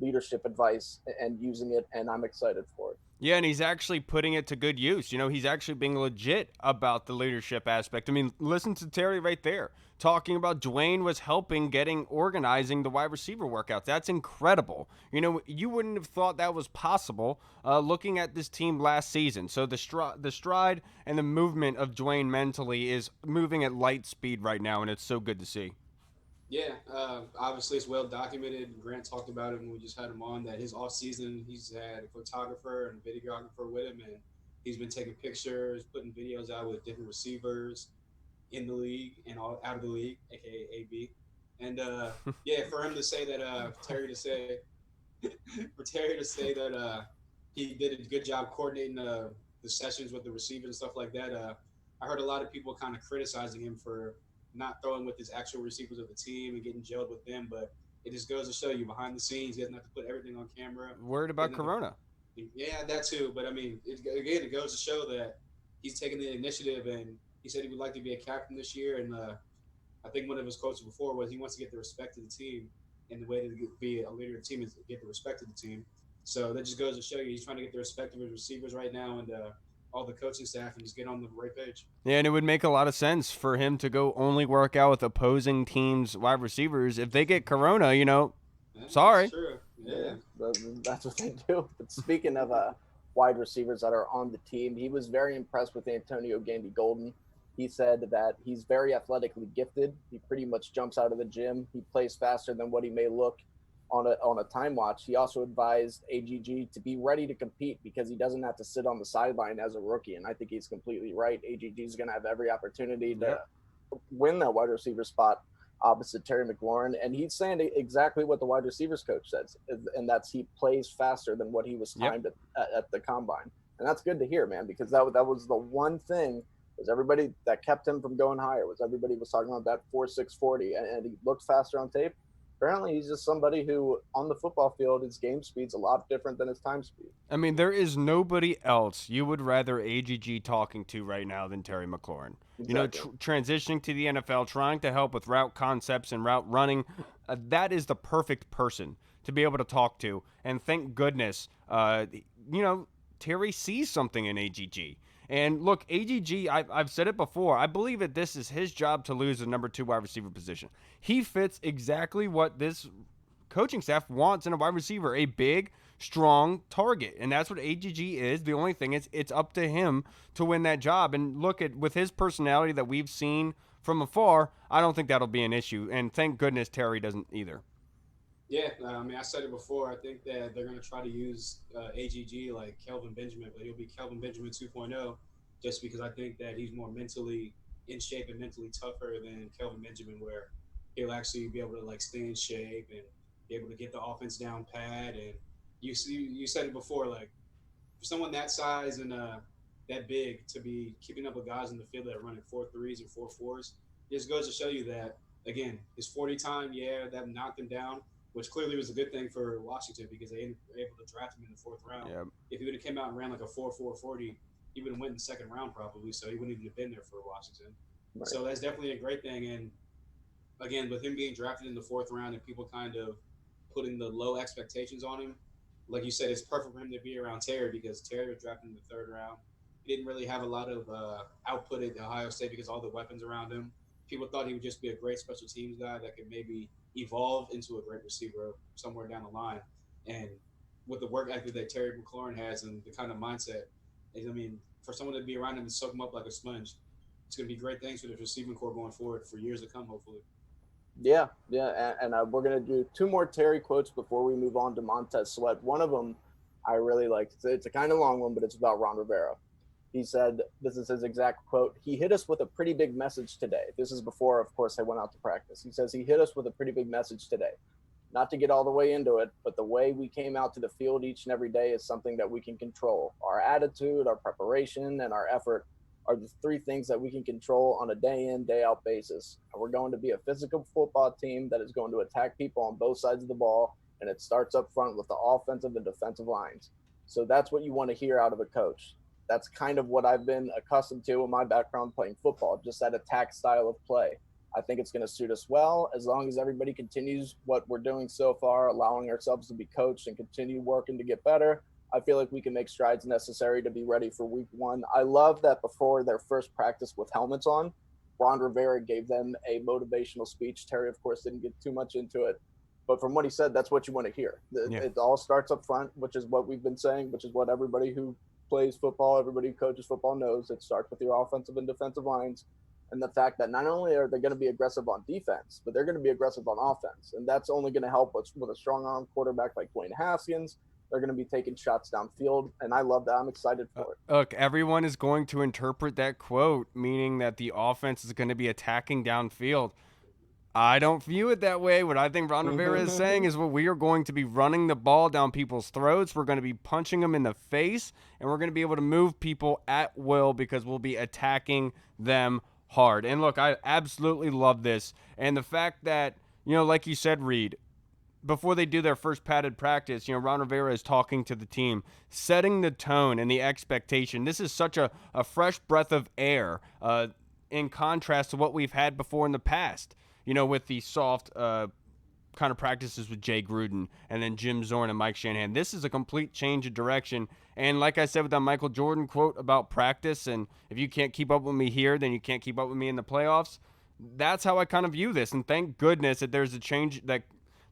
leadership advice and using it. And I'm excited for it. Yeah, and he's actually putting it to good use. You know, he's actually being legit about the leadership aspect. I mean, listen to Terry right there talking about Dwayne was helping organizing the wide receiver workouts. That's incredible. You know, you wouldn't have thought that was possible looking at this team last season. So the stride and the movement of Dwayne mentally is moving at light speed right now, and it's so good to see. Yeah, obviously it's well documented. Grant talked about it when we just had him on that his off season he's had a photographer and a videographer with him, and he's been taking pictures, putting videos out with different receivers in the league and all out of the league, aka AB. And yeah, for him to say that for Terry to say that he did a good job coordinating the sessions with the receivers and stuff like that. I heard a lot of people kind of criticizing him for not throwing with his actual receivers of the team and getting gelled with them, but it just goes to show you behind the scenes, he doesn't have to put everything on camera. Worried about Corona. Yeah, that too. But I mean, again, it goes to show that he's taking the initiative, and he said he would like to be a captain this year. And I think one of his quotes before was he wants to get the respect of the team, and the way to be a leader of the team is to get the respect of the team. So that just goes to show you he's trying to get the respect of his receivers right now, and all the coaching staff, and just get on the right page. Yeah, and it would make a lot of sense for him to go only work out with opposing teams' wide receivers. If they get Corona, you know, sorry. That's true. Yeah. That's what they do. But speaking of wide receivers that are on the team, he was very impressed with Antonio Gandy Golden. He said that he's very athletically gifted. He pretty much jumps out of the gym. He plays faster than what he may look on a time watch. He also advised AGG to be ready to compete because he doesn't have to sit on the sideline as a rookie. And I think he's completely right. AGG is going to have every opportunity to win that wide receiver spot opposite Terry McLaurin. And he's saying exactly what the wide receivers coach says, and that's he plays faster than what he was timed at the combine. And that's good to hear, man, because that was the one thing was everybody that kept him from going higher was everybody was talking about that 4.6 40, and he looked faster on tape. Apparently he's just somebody who on the football field, his game speed's a lot different than his time speed. I mean, there is nobody else you would rather AGG talking to right now than Terry McLaurin. Exactly. You know, transitioning to the NFL, trying to help with route concepts and route running, that is the perfect person to be able to talk to. And thank goodness, you know, Terry sees something in AGG. And look, AGG, I've said it before, I believe that this is his job to lose the number 2 wide receiver position. He fits exactly what this coaching staff wants in a wide receiver, a big, strong target. And that's what AGG is. The only thing is it's up to him to win that job. And look, with his personality that we've seen from afar, I don't think that'll be an issue. And thank goodness Terry doesn't either. Yeah, I mean, I said it before. I think that they're going to try to use AGG like Kelvin Benjamin, but he'll be Kelvin Benjamin 2.0 just because I think that he's more mentally in shape and mentally tougher than Kelvin Benjamin, where he'll actually be able to like stay in shape and be able to get the offense down pat. And you said it before, like for someone that size and that big to be keeping up with guys in the field that are running 4.3s and 4.4s, it just goes to show you that again his 40 time, that knocked him down, which clearly was a good thing for Washington because they were able to draft him in the 4th round. Yep. If he would have come out and ran like a 4.4 40, he would have went in the 2nd round probably, so he wouldn't even have been there for Washington. Right. So that's definitely a great thing. And again, with him being drafted in the 4th round and people kind of putting the low expectations on him, like you said, it's perfect for him to be around Terry because Terry was drafted in the 3rd round. He didn't really have a lot of output at Ohio State because all the weapons around him. People thought he would just be a great special teams guy that could maybe evolve into a great receiver somewhere down the line. And with the work ethic that Terry McLaurin has and the kind of mindset, I mean, for someone to be around him and soak him up like a sponge, it's going to be great things for the receiving core going forward for years to come, hopefully. Yeah, yeah, and we're gonna do two more Terry quotes before we move on to Montez Sweat. One of them I really liked. It's a kind of long one, but it's about Ron Rivera. He said, "This is his exact quote. He hit us with a pretty big message today." This is before, of course, they went out to practice. He says he hit us with a pretty big message today. Not to get all the way into it, but the way we came out to the field each and every day is something that we can control. Our attitude, our preparation, and our effort are the three things that we can control on a day in, day out basis. And we're going to be a physical football team that is going to attack people on both sides of the ball, and it starts up front with the offensive and defensive lines. So that's what you want to hear out of a coach. That's kind of what I've been accustomed to in my background playing football, just that attack style of play. I think it's going to suit us well as long as everybody continues what we're doing so far, allowing ourselves to be coached and continue working to get better. I feel like we can make strides necessary to be ready for week 1. I love that before their first practice with helmets on, Ron Rivera gave them a motivational speech. Terry, of course, didn't get too much into it. But from what he said, that's what you want to hear. Yeah. It all starts up front, which is what we've been saying, which is what everybody who plays football, everybody who coaches football knows. It starts with your offensive and defensive lines. And the fact that not only are they going to be aggressive on defense, but they're going to be aggressive on offense. And that's only going to help us with a strong arm quarterback like Dwayne Haskins. They're going to be taking shots downfield, and I love that. I'm excited for it. Look, everyone is going to interpret that quote meaning that the offense is going to be attacking downfield. I don't view it that way. What I think Ron Rivera is saying is what we are going to be running the ball down people's throats. We're going to be punching them in the face, and we're going to be able to move people at will because we'll be attacking them hard. And look, I absolutely love this. And the fact that, like you said, Reed, before they do their first padded practice, Ron Rivera is talking to the team, setting the tone and the expectation. This is such a fresh breath of air in contrast to what we've had before in the past, with the soft kind of practices with Jay Gruden and then Jim Zorn and Mike Shanahan. This is a complete change of direction. And like I said with that Michael Jordan quote about practice, and if you can't keep up with me here, then you can't keep up with me in the playoffs. That's how I kind of view this. And thank goodness that there's a change that,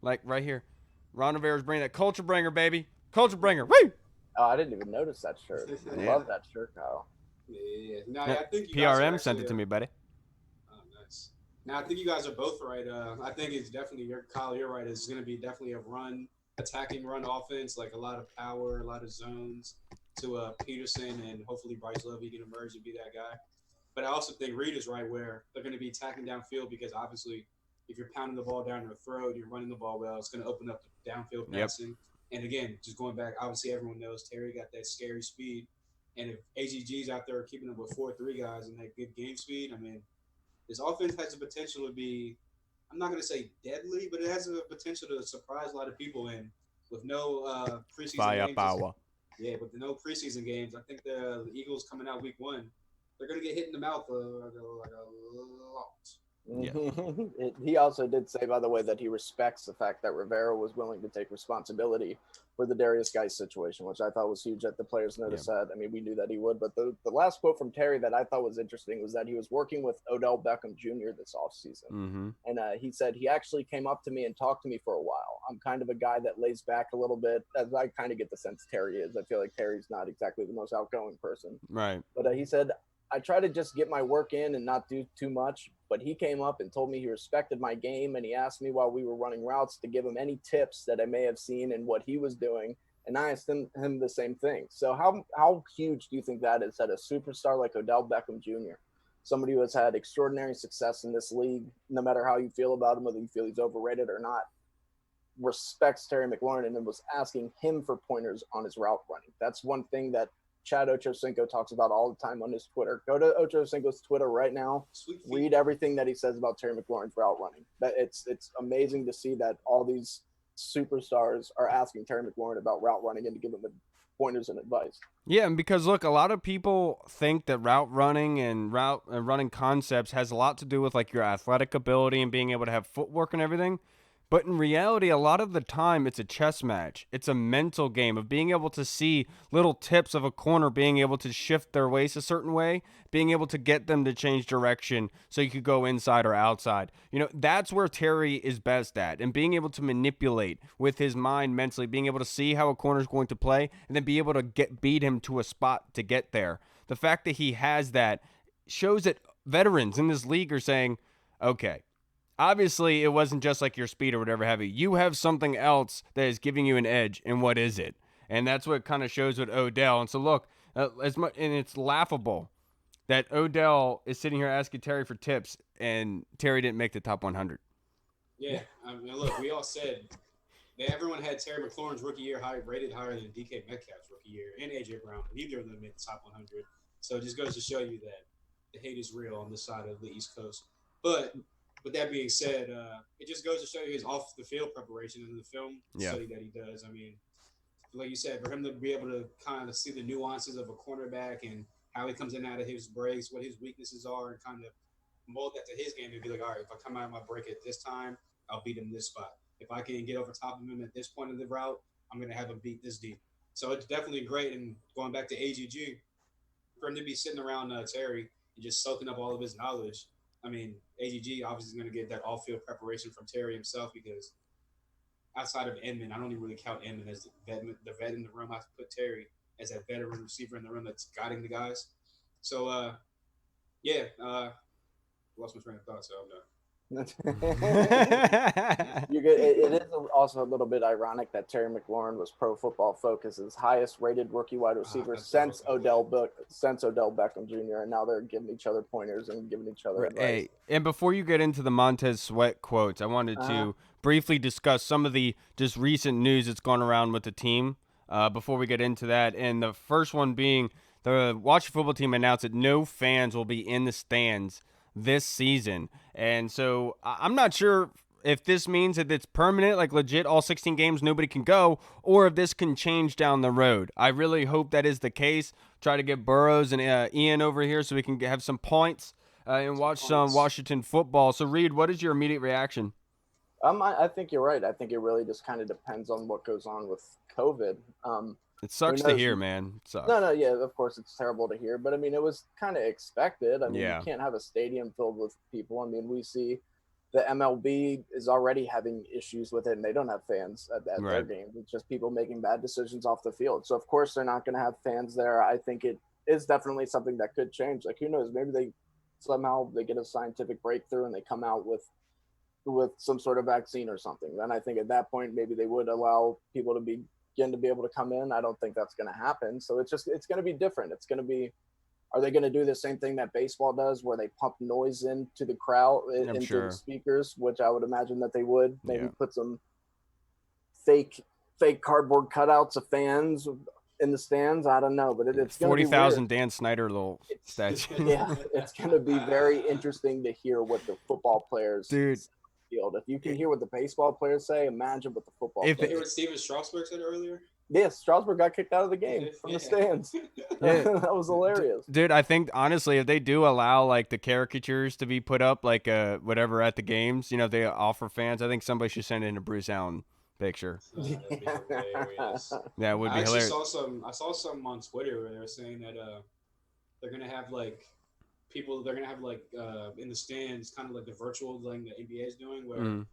like right here, Ron Rivera's bringing that culture bringer, baby. Culture bringer. Woo! Oh, I didn't even notice that shirt. I Yeah. love that shirt, Kyle. Yeah. Now, I think you guys are PRM sent actually, it to me, buddy. Oh, nice. Now, I think you guys are both right. I think it's definitely, Kyle, you're right. It's going to be definitely a attacking run offense, like a lot of power, a lot of zones to Peterson, and hopefully Bryce Love, he can emerge and be that guy. But I also think Reed is right where they're going to be attacking downfield because obviously if you're pounding the ball down their throat, you're running the ball well, it's going to open up the downfield passing. And again, just going back, obviously everyone knows Terry got that scary speed. And if AGG's out there keeping up with 4-3 guys and that good game speed, I mean, this offense has the potential to be, I'm not going to say deadly, but it has the potential to surprise a lot of people. And with no preseason games, yeah, with no preseason games, I think the Eagles coming out week 1, they're going to get hit in the mouth like a lot. Yeah. He also did say, by the way, that he respects the fact that Rivera was willing to take responsibility for the Darius Guice situation, which I thought was huge that the players noticed that. I mean, we knew that he would. But the last quote from Terry that I thought was interesting was that he was working with Odell Beckham Jr. this offseason. Mm-hmm. And he said he actually came up to me and talked to me for a while. I'm kind of a guy that lays back a little bit, as I kind of get the sense Terry is. I feel like Terry's not exactly the most outgoing person. Right. But he said, I try to just get my work in and not do too much. But he came up and told me he respected my game, and he asked me while we were running routes to give him any tips that I may have seen in what he was doing. And I asked him the same thing. So how huge do you think that is that a superstar like Odell Beckham Jr., somebody who has had extraordinary success in this league, no matter how you feel about him, whether you feel he's overrated or not, respects Terry McLaurin and was asking him for pointers on his route running? That's one thing that Chad Ochocinco talks about all the time on his Twitter. Go to Ochocinco's Twitter right now. Read everything that he says about Terry McLaurin's route running. That it's amazing to see that all these superstars are asking Terry McLaurin about route running and to give him pointers and advice. Yeah, and because look, a lot of people think that route running and running concepts has a lot to do with like your athletic ability and being able to have footwork and everything. But in reality, a lot of the time, it's a chess match. It's a mental game of being able to see little tips of a corner, being able to shift their waist a certain way, being able to get them to change direction so you could go inside or outside. You know, that's where Terry is best at, and being able to manipulate with his mind mentally, being able to see how a corner is going to play, and then be able to beat him to a spot to get there. The fact that he has that shows that veterans in this league are saying, okay, obviously, it wasn't just like your speed or whatever have you. You have something else that is giving you an edge, and what is it? And that's what kind of shows with Odell. And so, look, as much, and it's laughable that Odell is sitting here asking Terry for tips, and Terry didn't make the top 100. Yeah, I mean, look, we all said that everyone had Terry McLaurin's rookie year rated higher than DK Metcalf's rookie year and AJ Brown. Neither of them made the top 100. So it just goes to show you that the hate is real on this side of the East Coast. But with that being said, it just goes to show you his off the field preparation and the film study that he does. I mean, like you said, for him to be able to kind of see the nuances of a cornerback and how he comes in and out of his breaks, what his weaknesses are, and kind of mold that to his game and be like, all right, if I come out of my break at this time, I'll beat him this spot. If I can get over top of him at this point of the route, I'm going to have him beat this deep. So it's definitely great. And going back to AGG, for him to be sitting around Terry and just soaking up all of his knowledge, I mean, AGG obviously is going to get that off-field preparation from Terry himself because outside of Edmund, I don't even really count Edmund as the vet in the room. I have to put Terry as that veteran receiver in the room that's guiding the guys. So, lost my train of thought, so I'm done. It is also a little bit ironic that Terry McLaurin was Pro Football Focus's highest rated rookie wide receiver since Odell Beckham Jr. And now they're giving each other pointers and giving each other advice. Hey, and before you get into the Montez Sweat quotes, I wanted to briefly discuss some of the just recent news that's gone around with the team before we get into that. And the first one being the Washington football team announced that no fans will be in the stands this season. And so I'm not sure if this means that it's permanent, like legit all 16 games, nobody can go, or if this can change down the road. I really hope that is the case. Try to get Burrows and Ian over here so we can have some points and watch some Washington football. So, Reed, what is your immediate reaction? I think you're right. I think it really just kind of depends on what goes on with COVID. It sucks to hear, man. It sucks. No, yeah, of course it's terrible to hear, but I mean, it was kind of expected. I mean, you can't have a stadium filled with people. I mean, we see the MLB is already having issues with it, and they don't have fans at their games. It's just people making bad decisions off the field. So, of course, they're not going to have fans there. I think it is definitely something that could change. Like, who knows? Maybe they get a scientific breakthrough and they come out with some sort of vaccine or something. Then I think at that point, maybe they would allow people to begin to be able to come in. I don't think that's going to happen. So it's going to be different. It's going to be, are they going to do the same thing that baseball does where they pump noise into the crowd, into the speakers, which I would imagine that they would maybe put some fake cardboard cutouts of fans in the stands. I don't know, but it's 40,000 Dan Snyder little statue. Yeah. It's going to be very interesting to hear what the football players field. If you can hear what the baseball players say, imagine what the football players say. You hear what Steven Strasburg said earlier? Yes, Strasburg got kicked out of the game from the stands. That was hilarious. Dude, I think, honestly, if they do allow, like, the caricatures to be put up, like, whatever at the games, if they offer fans, I think somebody should send in a Bruce Allen picture. That'd be hilarious. That would be hilarious. I saw some on Twitter where they were saying that they're going to have, like, people they're gonna have in the stands, kind of like the virtual thing the NBA is doing, where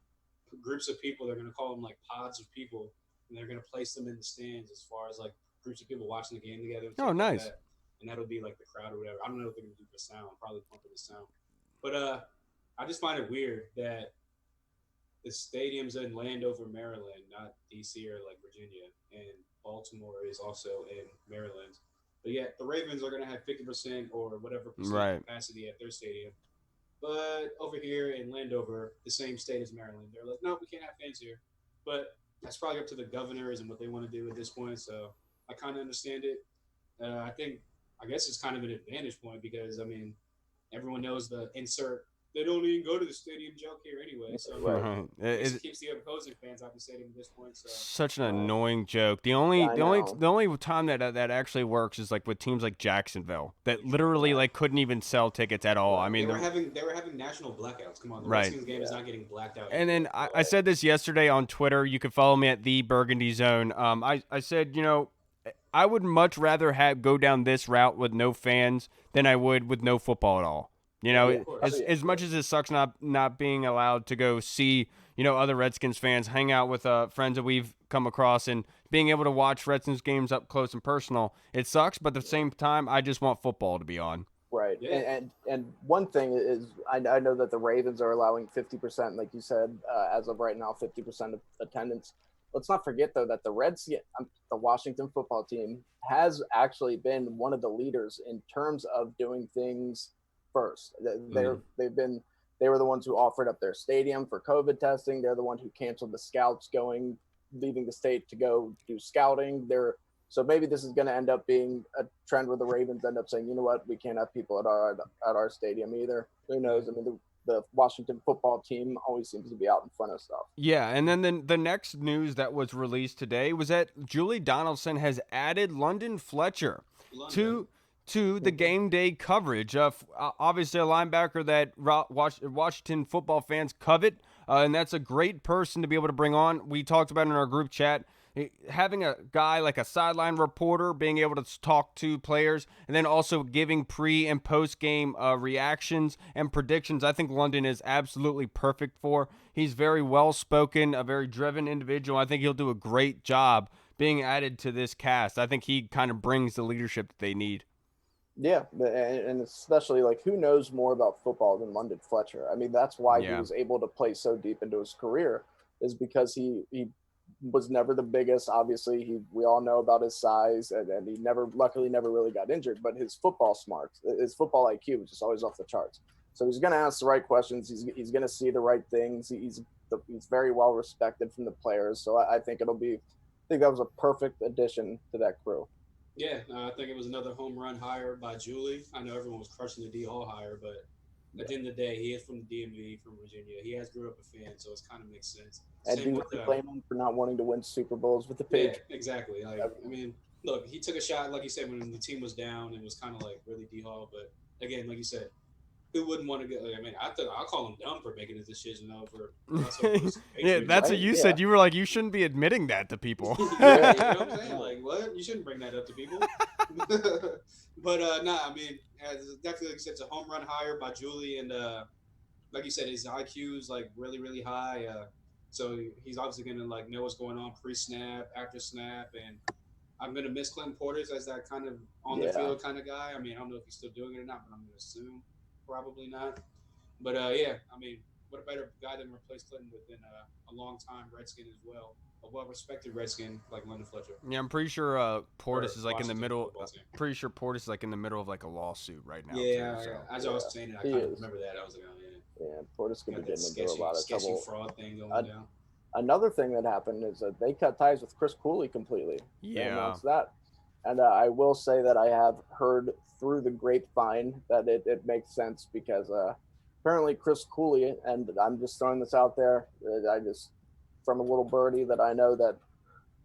groups of people, they're gonna call them like pods of people, and they're gonna place them in the stands as far as like groups of people watching the game together. Oh, nice. Like that. And that'll be like the crowd or whatever. I don't know what they're gonna do for sound. Probably pumping the sound. But I just find it weird that the stadium's in Landover, Maryland, not DC or like Virginia, and Baltimore is also in Maryland. But yeah, the Ravens are going to have 50% or whatever percent capacity at their stadium. But over here in Landover, the same state as Maryland, they're like, no, we can't have fans here. But that's probably up to the governors and what they want to do at this point. So I kind of understand it. I guess it's kind of an advantage point because, I mean, everyone knows the insert they don't even go to the stadium joke here anyway. So Right. it keeps the opposing fans out of the stadium at this point. So such an Right. annoying joke. The Yeah, only I the only know. the only time that actually works is like with teams like Jacksonville that literally like couldn't even sell tickets at all. I Right. mean, they were having national blackouts. Come on, the right. Redskins game is not getting blacked out And then anymore. I said this yesterday on Twitter. You can follow me at the Burgundy Zone. I said, I would much rather have go down this route with no fans than I would with no football at all. Yeah, Yeah. of course. Oh, yeah, As of much course. as it sucks not being allowed to go see other Redskins fans, hang out with friends that we've come across, and being able to watch Redskins games up close and personal, it sucks. But at the same time, I just want football to be on. Right. Yeah. And one thing is, I know that the Ravens are allowing 50%, like you said, as of right now, 50% of attendance. Let's not forget though that the Washington football team, has actually been one of the leaders in terms of doing things first. They were the ones who offered up their stadium for COVID testing. They're the one who canceled the scouts leaving the state to go do scouting. So maybe this is going to end up being a trend where the Ravens end up saying, you know what, we can't have people at our stadium either. Who knows? I mean, the Washington football team always seems to be out in front of stuff. Yeah, and then the next news that was released today was that Julie Donaldson has added London Fletcher London. to the game day coverage. Obviously, a linebacker that Washington football fans covet, and that's a great person to be able to bring on. We talked about it in our group chat. Having a guy like a sideline reporter being able to talk to players and then also giving pre and post game reactions and predictions, I think London is absolutely perfect for. He's very well spoken, a very driven individual. I think he'll do a great job being added to this cast. I think he kind of brings the leadership that they need. Yeah, and especially like who knows more about football than London Fletcher? I mean, that's why he Yeah. was able to play so deep into his career, is because he was never the biggest. Obviously, we all know about his size, and he luckily never really got injured. But his football smarts, his football IQ was just always off the charts. So he's going to ask the right questions. He's going to see the right things. He's very well respected from the players. So I think I think that was a perfect addition to that crew. Yeah, I think it was another home run hire by Julie. I know everyone was crushing the D Hall hire, but at the end of the day, he is from the DMV, from Virginia. He has grew up a fan, so it kind of makes sense. And do Same you with really blame him for not wanting to win Super Bowls with the yeah, Patriots? exactly. Like I mean, look, he took a shot, like you said, when the team was down and was kind of like really D Hall. But again, like you said, who wouldn't want to get? Like, I mean, I'll call him dumb for making his decision though for Russell versus Yeah, Patriots. that's what Right? you Yeah. said. You were like, you shouldn't be admitting that to people. Yeah, you know what I'm saying? Like, what? You shouldn't bring that up to people. But nah, I mean, definitely, like you said, it's a home run hire by Julie, and like you said, his IQ is like really, really high. So he's obviously gonna like know what's going on pre-snap, after snap, and I'm gonna miss Clinton Portis as that kind of on the Yeah. field kind of guy. I mean, I don't know if he's still doing it or not, but I'm gonna assume probably not. But yeah, I mean, what a better guy than replace Clinton within a long time Redskin as well, a well-respected Redskin like London Fletcher. Yeah, I'm pretty sure Portis is like in the Washington middle. football team. Pretty sure Portis is like in the middle of like a lawsuit right now. Yeah, too, so. yeah. As I was saying it, I He kind of is. remember that. I was like, oh yeah. Yeah, Portis could be Got that getting into a lot of sketchy trouble. fraud thing going I- down. Another thing that happened is that they cut ties with Chris Cooley completely. They Yeah. announced that. And I will say that I have heard through the grapevine that it makes sense because apparently Chris Cooley, and I'm just throwing this out there, from a little birdie that I know that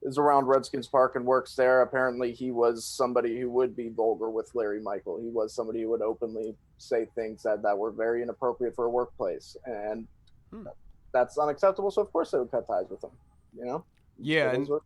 is around Redskins Park and works there. Apparently, he was somebody who would be vulgar with Larry Michael. He was somebody who would openly say things that were very inappropriate for a workplace. And that's unacceptable. So, of course, they would cut ties with him, you know? Yeah, It is what-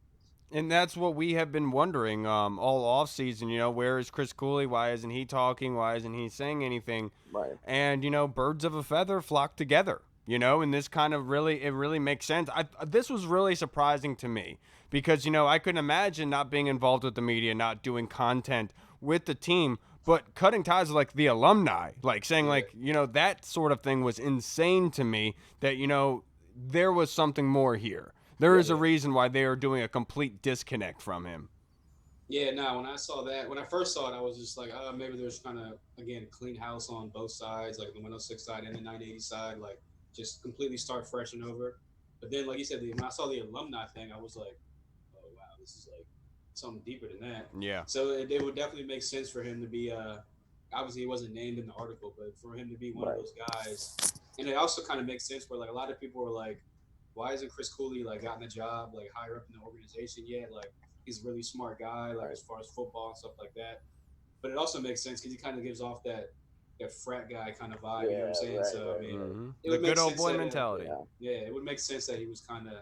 and that's what we have been wondering all off season. Where is Chris Cooley? Why isn't he talking? Why isn't he saying anything? right. And birds of a feather flock together. And this kind of really makes sense. This was really surprising to me because I couldn't imagine not being involved with the media, not doing content with the team, but cutting ties with like the alumni, like saying like that sort of thing was insane to me. That there was something more here. There is a reason why they are doing a complete disconnect from him. Yeah, no, when I saw that, when I first saw it, I was just like, maybe there's kind of, again, clean house on both sides, like the 106 side and the 980 side, like just completely start fresh and over. But then, like you said, when I saw the alumni thing, I was like, oh, wow, this is like something deeper than that. Yeah. So it would definitely make sense for him to be obviously he wasn't named in the article, but for him to be one of Right. those guys, and it also kind of makes sense where like a lot of people were like, why isn't Chris Cooley like gotten a job like higher up in the organization yet? Like he's a really smart guy, like Right. as far as football and stuff like that. But it also makes sense because he kind of gives off that frat guy kind of vibe. You know what I'm Yeah. saying? Right. So I Right. mean, Right. it The would make good old sense boy that mentality. Yeah. yeah, it would make sense that he was kind of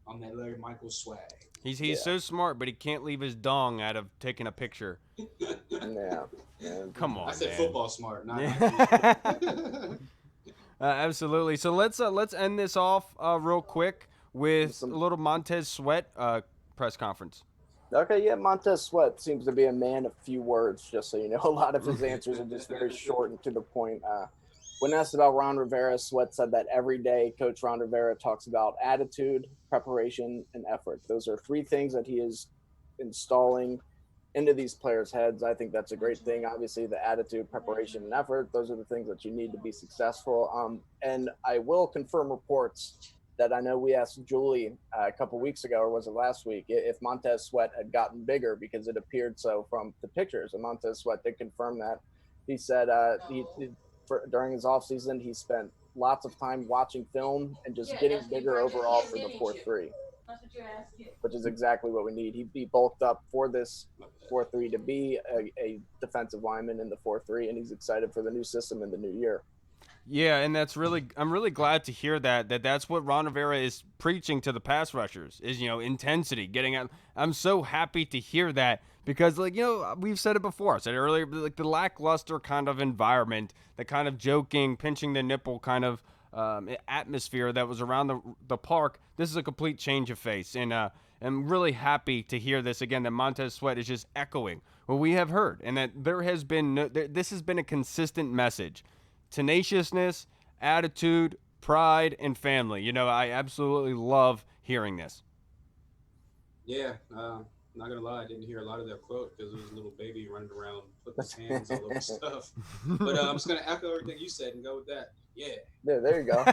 on that Larry Michael swag. He's Yeah. so smart, but he can't leave his dong out of taking a picture. Yeah. Yeah. Come I on, said man. football smart, not Yeah. actually. Absolutely. So let's end this off real quick with a Some little Montez Sweat press conference. Okay, yeah, Montez Sweat seems to be a man of few words, just so you know. A lot of his answers are just very short and to the point. When asked about Ron Rivera, Sweat said that every day Coach Ron Rivera talks about attitude, preparation, and effort. Those are three things that he is installing into these players' heads. I think that's a great thing. Obviously, the attitude, preparation, and effort, those are the things that you need to be successful. And I will confirm reports that I know we asked Julie a couple weeks ago, or was it last week, if Montez Sweat had gotten bigger because it appeared so from the pictures. And Montez Sweat did confirm that. He said during his offseason, he spent lots of time watching film and just getting bigger overall for the 4-3, which is exactly what we need. He bulked up for this 4-3 to be a defensive lineman in the 4-3, and he's excited for the new system in the new year. Yeah, and I'm really glad to hear that's what Ron Rivera is preaching to the pass rushers is, intensity, getting out. I'm so happy to hear that because we've said it before. I said it earlier, but, like the lackluster kind of environment, the kind of joking, pinching the nipple kind of atmosphere that was around the park. This is a complete change of face, and I'm really happy to hear this again. That Montez Sweat is just echoing what we have heard, and that there has been this has been a consistent message: tenaciousness, attitude, pride, and family. I absolutely love hearing this. Yeah, not gonna lie, I didn't hear a lot of that quote because it was a little baby running around putting his hands all over stuff. But I'm just gonna echo everything you said and go with that. Yeah. There you go.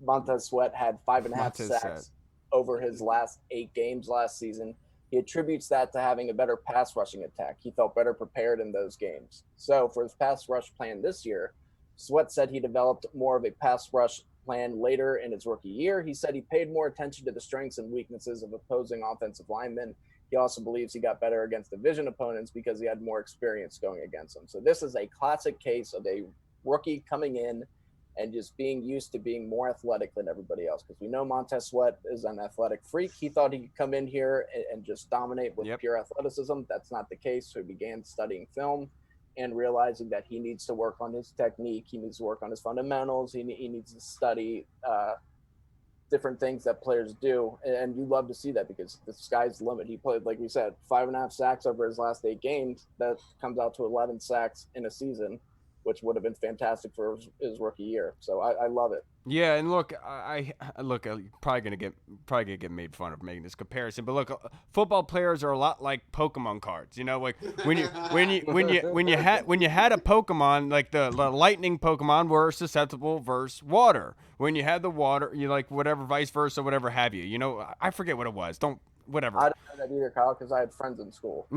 Montez Sweat had 5.5 Montez sacks said. over his last 8 games last season. He attributes that to having a better pass rushing attack. He felt better prepared in those games. So for his pass rush plan this year, Sweat said he developed more of a pass rush plan later in his rookie year. He said he paid more attention to the strengths and weaknesses of opposing offensive linemen. He also believes he got better against division opponents because he had more experience going against them. So this is a classic case of a rookie coming in and just being used to being more athletic than everybody else. Because we know Montez Sweat is an athletic freak. He thought he could come in here and just dominate with pure athleticism. That's not the case. So he began studying film and realizing that he needs to work on his technique. He needs to work on his fundamentals. He needs to study different things that players do. And you love to see that because the sky's the limit. He played, like we said, 5.5 sacks over his last 8 games. That comes out to 11 sacks in a season, which would have been fantastic for his rookie year. So I love it. Yeah, and look, I look, probably gonna get made fun of making this comparison, but look, football players are a lot like Pokemon cards. Like when you had a Pokemon, like the lightning Pokemon were susceptible versus water. When you had the water, you like whatever, vice versa, whatever have you. I forget what it was. Don't whatever. I didn't know that either, Kyle, because I had friends in school.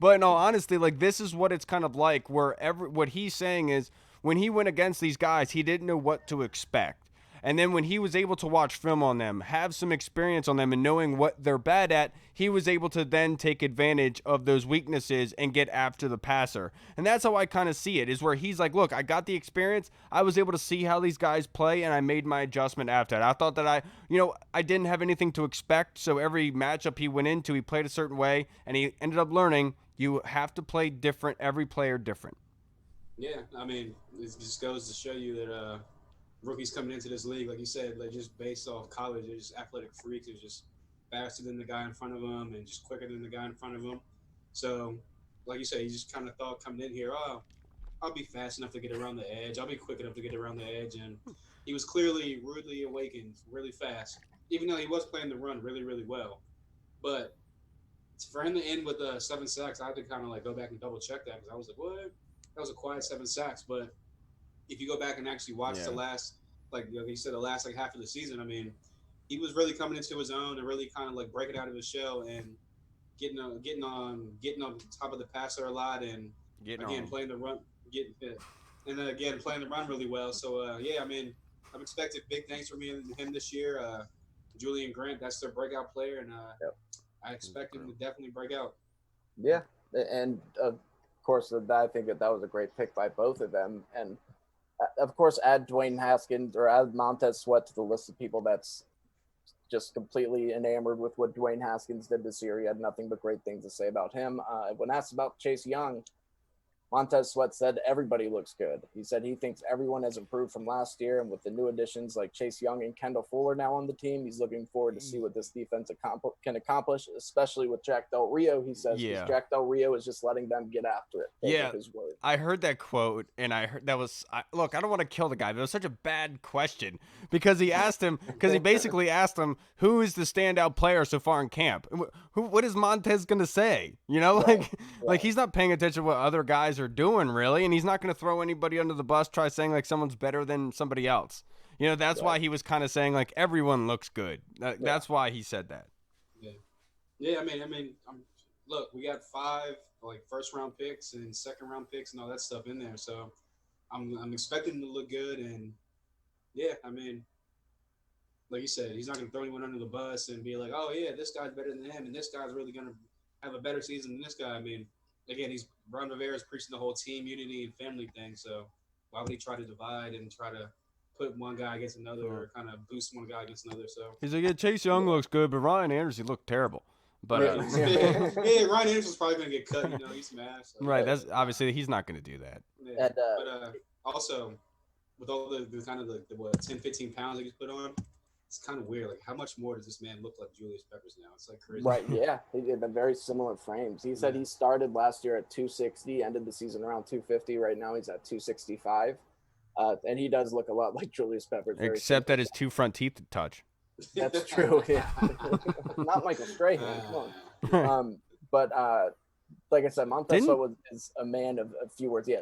but in all honesty, like this is what it's kind of like. What he's saying is, when he went against these guys, he didn't know what to expect. And then when he was able to watch film on them, have some experience on them, and knowing what they're bad at, he was able to then take advantage of those weaknesses and get after the passer. And that's how I kind of see it, is where he's like, look, I got the experience. I was able to see how these guys play, and I made my adjustment after that. I thought that I didn't have anything to expect, so every matchup he went into, he played a certain way, and he ended up learning you have to play different, every player different. Yeah, I mean, it just goes to show you that rookies coming into this league, like you said, like just based off college, they're just athletic freaks. They're just faster than the guy in front of them and just quicker than the guy in front of them. So, like you said, he just kind of thought coming in here, oh, I'll be fast enough to get around the edge. I'll be quick enough to get around the edge. And he was clearly rudely awakened really fast, even though he was playing the run really, really well. But for him to end with 7 sacks, I had to kind of like go back and double check that because I was like, what? That was a quiet 7 sacks. But if you go back and actually watch the last, like you said, the last like half of the season, I mean, he was really coming into his own and really kind of like breaking out of his shell. And getting on top of the passer a lot, and Getting again on. playing the run, getting and then again playing the run really well. So yeah, I mean, I'm expecting big things from him this year. Julian Grant, that's their breakout player, and Yep. I expect him to definitely break out. Yeah, and of course, I think that was a great pick by both of them. And of course, add Dwayne Haskins or add Montez Sweat to the list of people that's just completely enamored with what Dwayne Haskins did this year. He had nothing but great things to say about him. When asked about Chase Young, Montez Sweat said everybody looks good. He said he thinks everyone has improved from last year, and with the new additions like Chase Young and Kendall Fuller now on the team, he's looking forward to see what this defense can accomplish, especially with Jack Del Rio. He says because Jack Del Rio is just letting them get after it. Those are his words. I heard that quote, and I heard that was look. I don't want to kill the guy, but it was such a bad question because he basically asked him who is the standout player so far in camp. What is Montez gonna say? You know, like he's not paying attention to what other guys are doing really, and he's not gonna throw anybody under the bus. Try saying like someone's better than somebody else. You know, that's why he was kind of saying like everyone looks good. That's why he said that. Yeah. I mean, look, we got 5 like first round picks and second round picks and all that stuff in there, so I'm expecting him to look good. And yeah, I mean, like you said, he's not gonna throw anyone under the bus and be like, oh yeah, this guy's better than him, and this guy's really gonna have a better season than this guy. I mean, again, Ron Rivera's preaching the whole team unity and family thing, so why would he try to divide and try to put one guy against another or kind of boost one guy against another? So he's like, yeah, Chase Young looks good, but Ryan Anderson looked terrible. But yeah, Ryan Anderson's probably gonna get cut. You know, he's smashed. So. Right, that's obviously he's not gonna do that. Yeah. And, but also, with all the kind of the 10, 15 pounds that he's put on, it's kind of weird. Like, how much more does this man look like Julius Peppers now? It's like crazy. Right, yeah. They've been very similar frames. He said he started last year at 260, ended the season around 250. Right now he's at 265. And he does look a lot like Julius Peppers. Except that his 2 front teeth touch. That's true, yeah. Not Michael Strahan, come on. But like I said, Montez Sweat is a man of a few words. Yeah,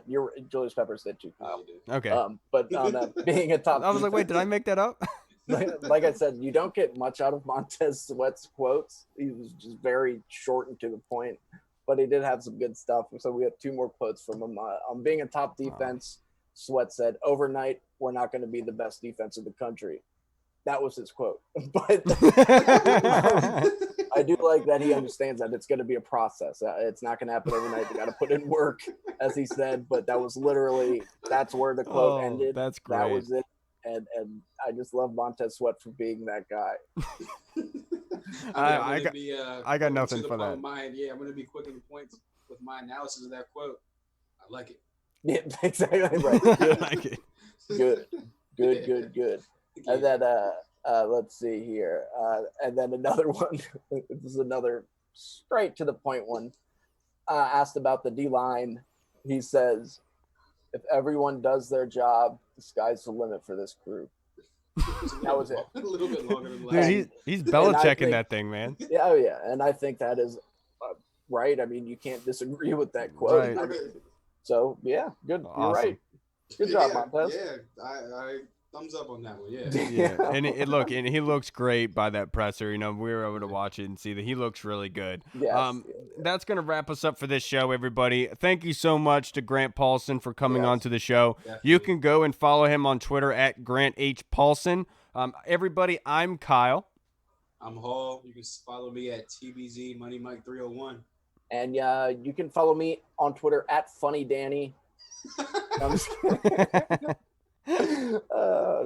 Julius Peppers did too, Kyle. Okay. But on being a top I was like, wait, did I make that up? Like I said, you don't get much out of Montez Sweat's quotes. He was just very short and to the point, but he did have some good stuff. So we have 2 more quotes from him. On being a top defense, Sweat said, overnight, we're not going to be the best defense in the country. That was his quote. But I do like that he understands that it's going to be a process. It's not going to happen overnight. You got to put in work, as he said. But that was literally, that's where the quote ended. That's great. That was it. And I just love Montez Sweat for being that guy. I got nothing for that. I'm going to be quick on the points with my analysis of that quote. I like it. Yeah, exactly right. I like it. Good. And then let's see here. And then another one. This is another straight to the point one. Asked about the D-line. He says, if everyone does their job, the sky's the limit for this group. That was it. A little bit longer than last. Dude, he's Belichicking that thing, man. Yeah, oh yeah. And I think that is right. I mean, you can't disagree with that quote. Right. I mean, so, yeah, good. Awesome. You're right. Good job, Montez. Yeah, I thumbs up on that one. Yeah. Yeah, and he looks great by that presser. You know, we were able to watch it and see that he looks really good. Yes. That's gonna wrap us up for this show, everybody. Thank you so much to Grant Paulsen for coming on to the show. Definitely. You can go and follow him on Twitter at Grant H. Paulsen. Everybody, I'm Kyle. I'm Hall. You can follow me at TBZ Money Mike 301. And you can follow me on Twitter at Funny Danny. I'm just kidding.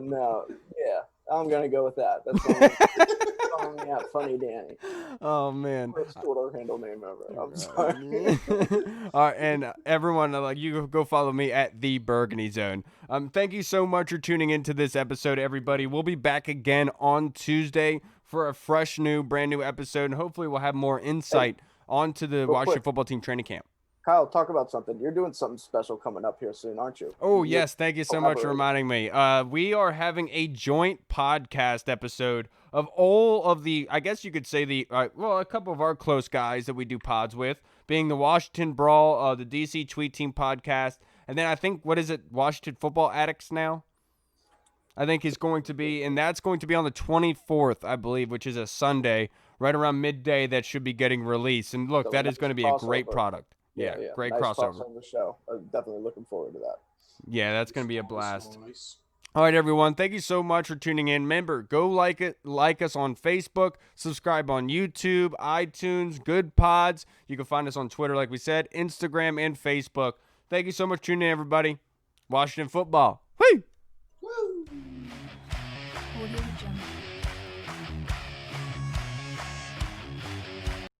No, yeah, I'm gonna go with that. That's all me at Funny Danny. Oh man, First Twitter handle name ever. I'm sorry. All right, and everyone, you go follow me at the Burgundy Zone. Thank you so much for tuning into this episode, everybody. We'll be back again on Tuesday for a fresh, brand new episode, and hopefully we'll have more insight onto the Washington football team training camp. Kyle, talk about something. You're doing something special coming up here soon, aren't you? Oh, yes. Thank you so much for reminding me. We are having a joint podcast episode of all of the, I guess you could say a couple of our close guys that we do pods with, being the Washington Brawl, the DC Tweet Team podcast, and then I think, what is it, Washington Football Addicts now? I think is going to be, and that's going to be on the 24th, I believe, which is a Sunday, right around midday. That should be getting released. And look, So that nice is going to be a great crossover. product. Yeah, great nice crossover. show. I'm definitely looking forward to that. Yeah, that's going to be a blast. Nice. All right, everyone. Thank you so much for tuning in. Remember, go like us on Facebook, subscribe on YouTube, iTunes, Good Pods. You can find us on Twitter, like we said, Instagram, and Facebook. Thank you so much for tuning in, everybody. Washington football.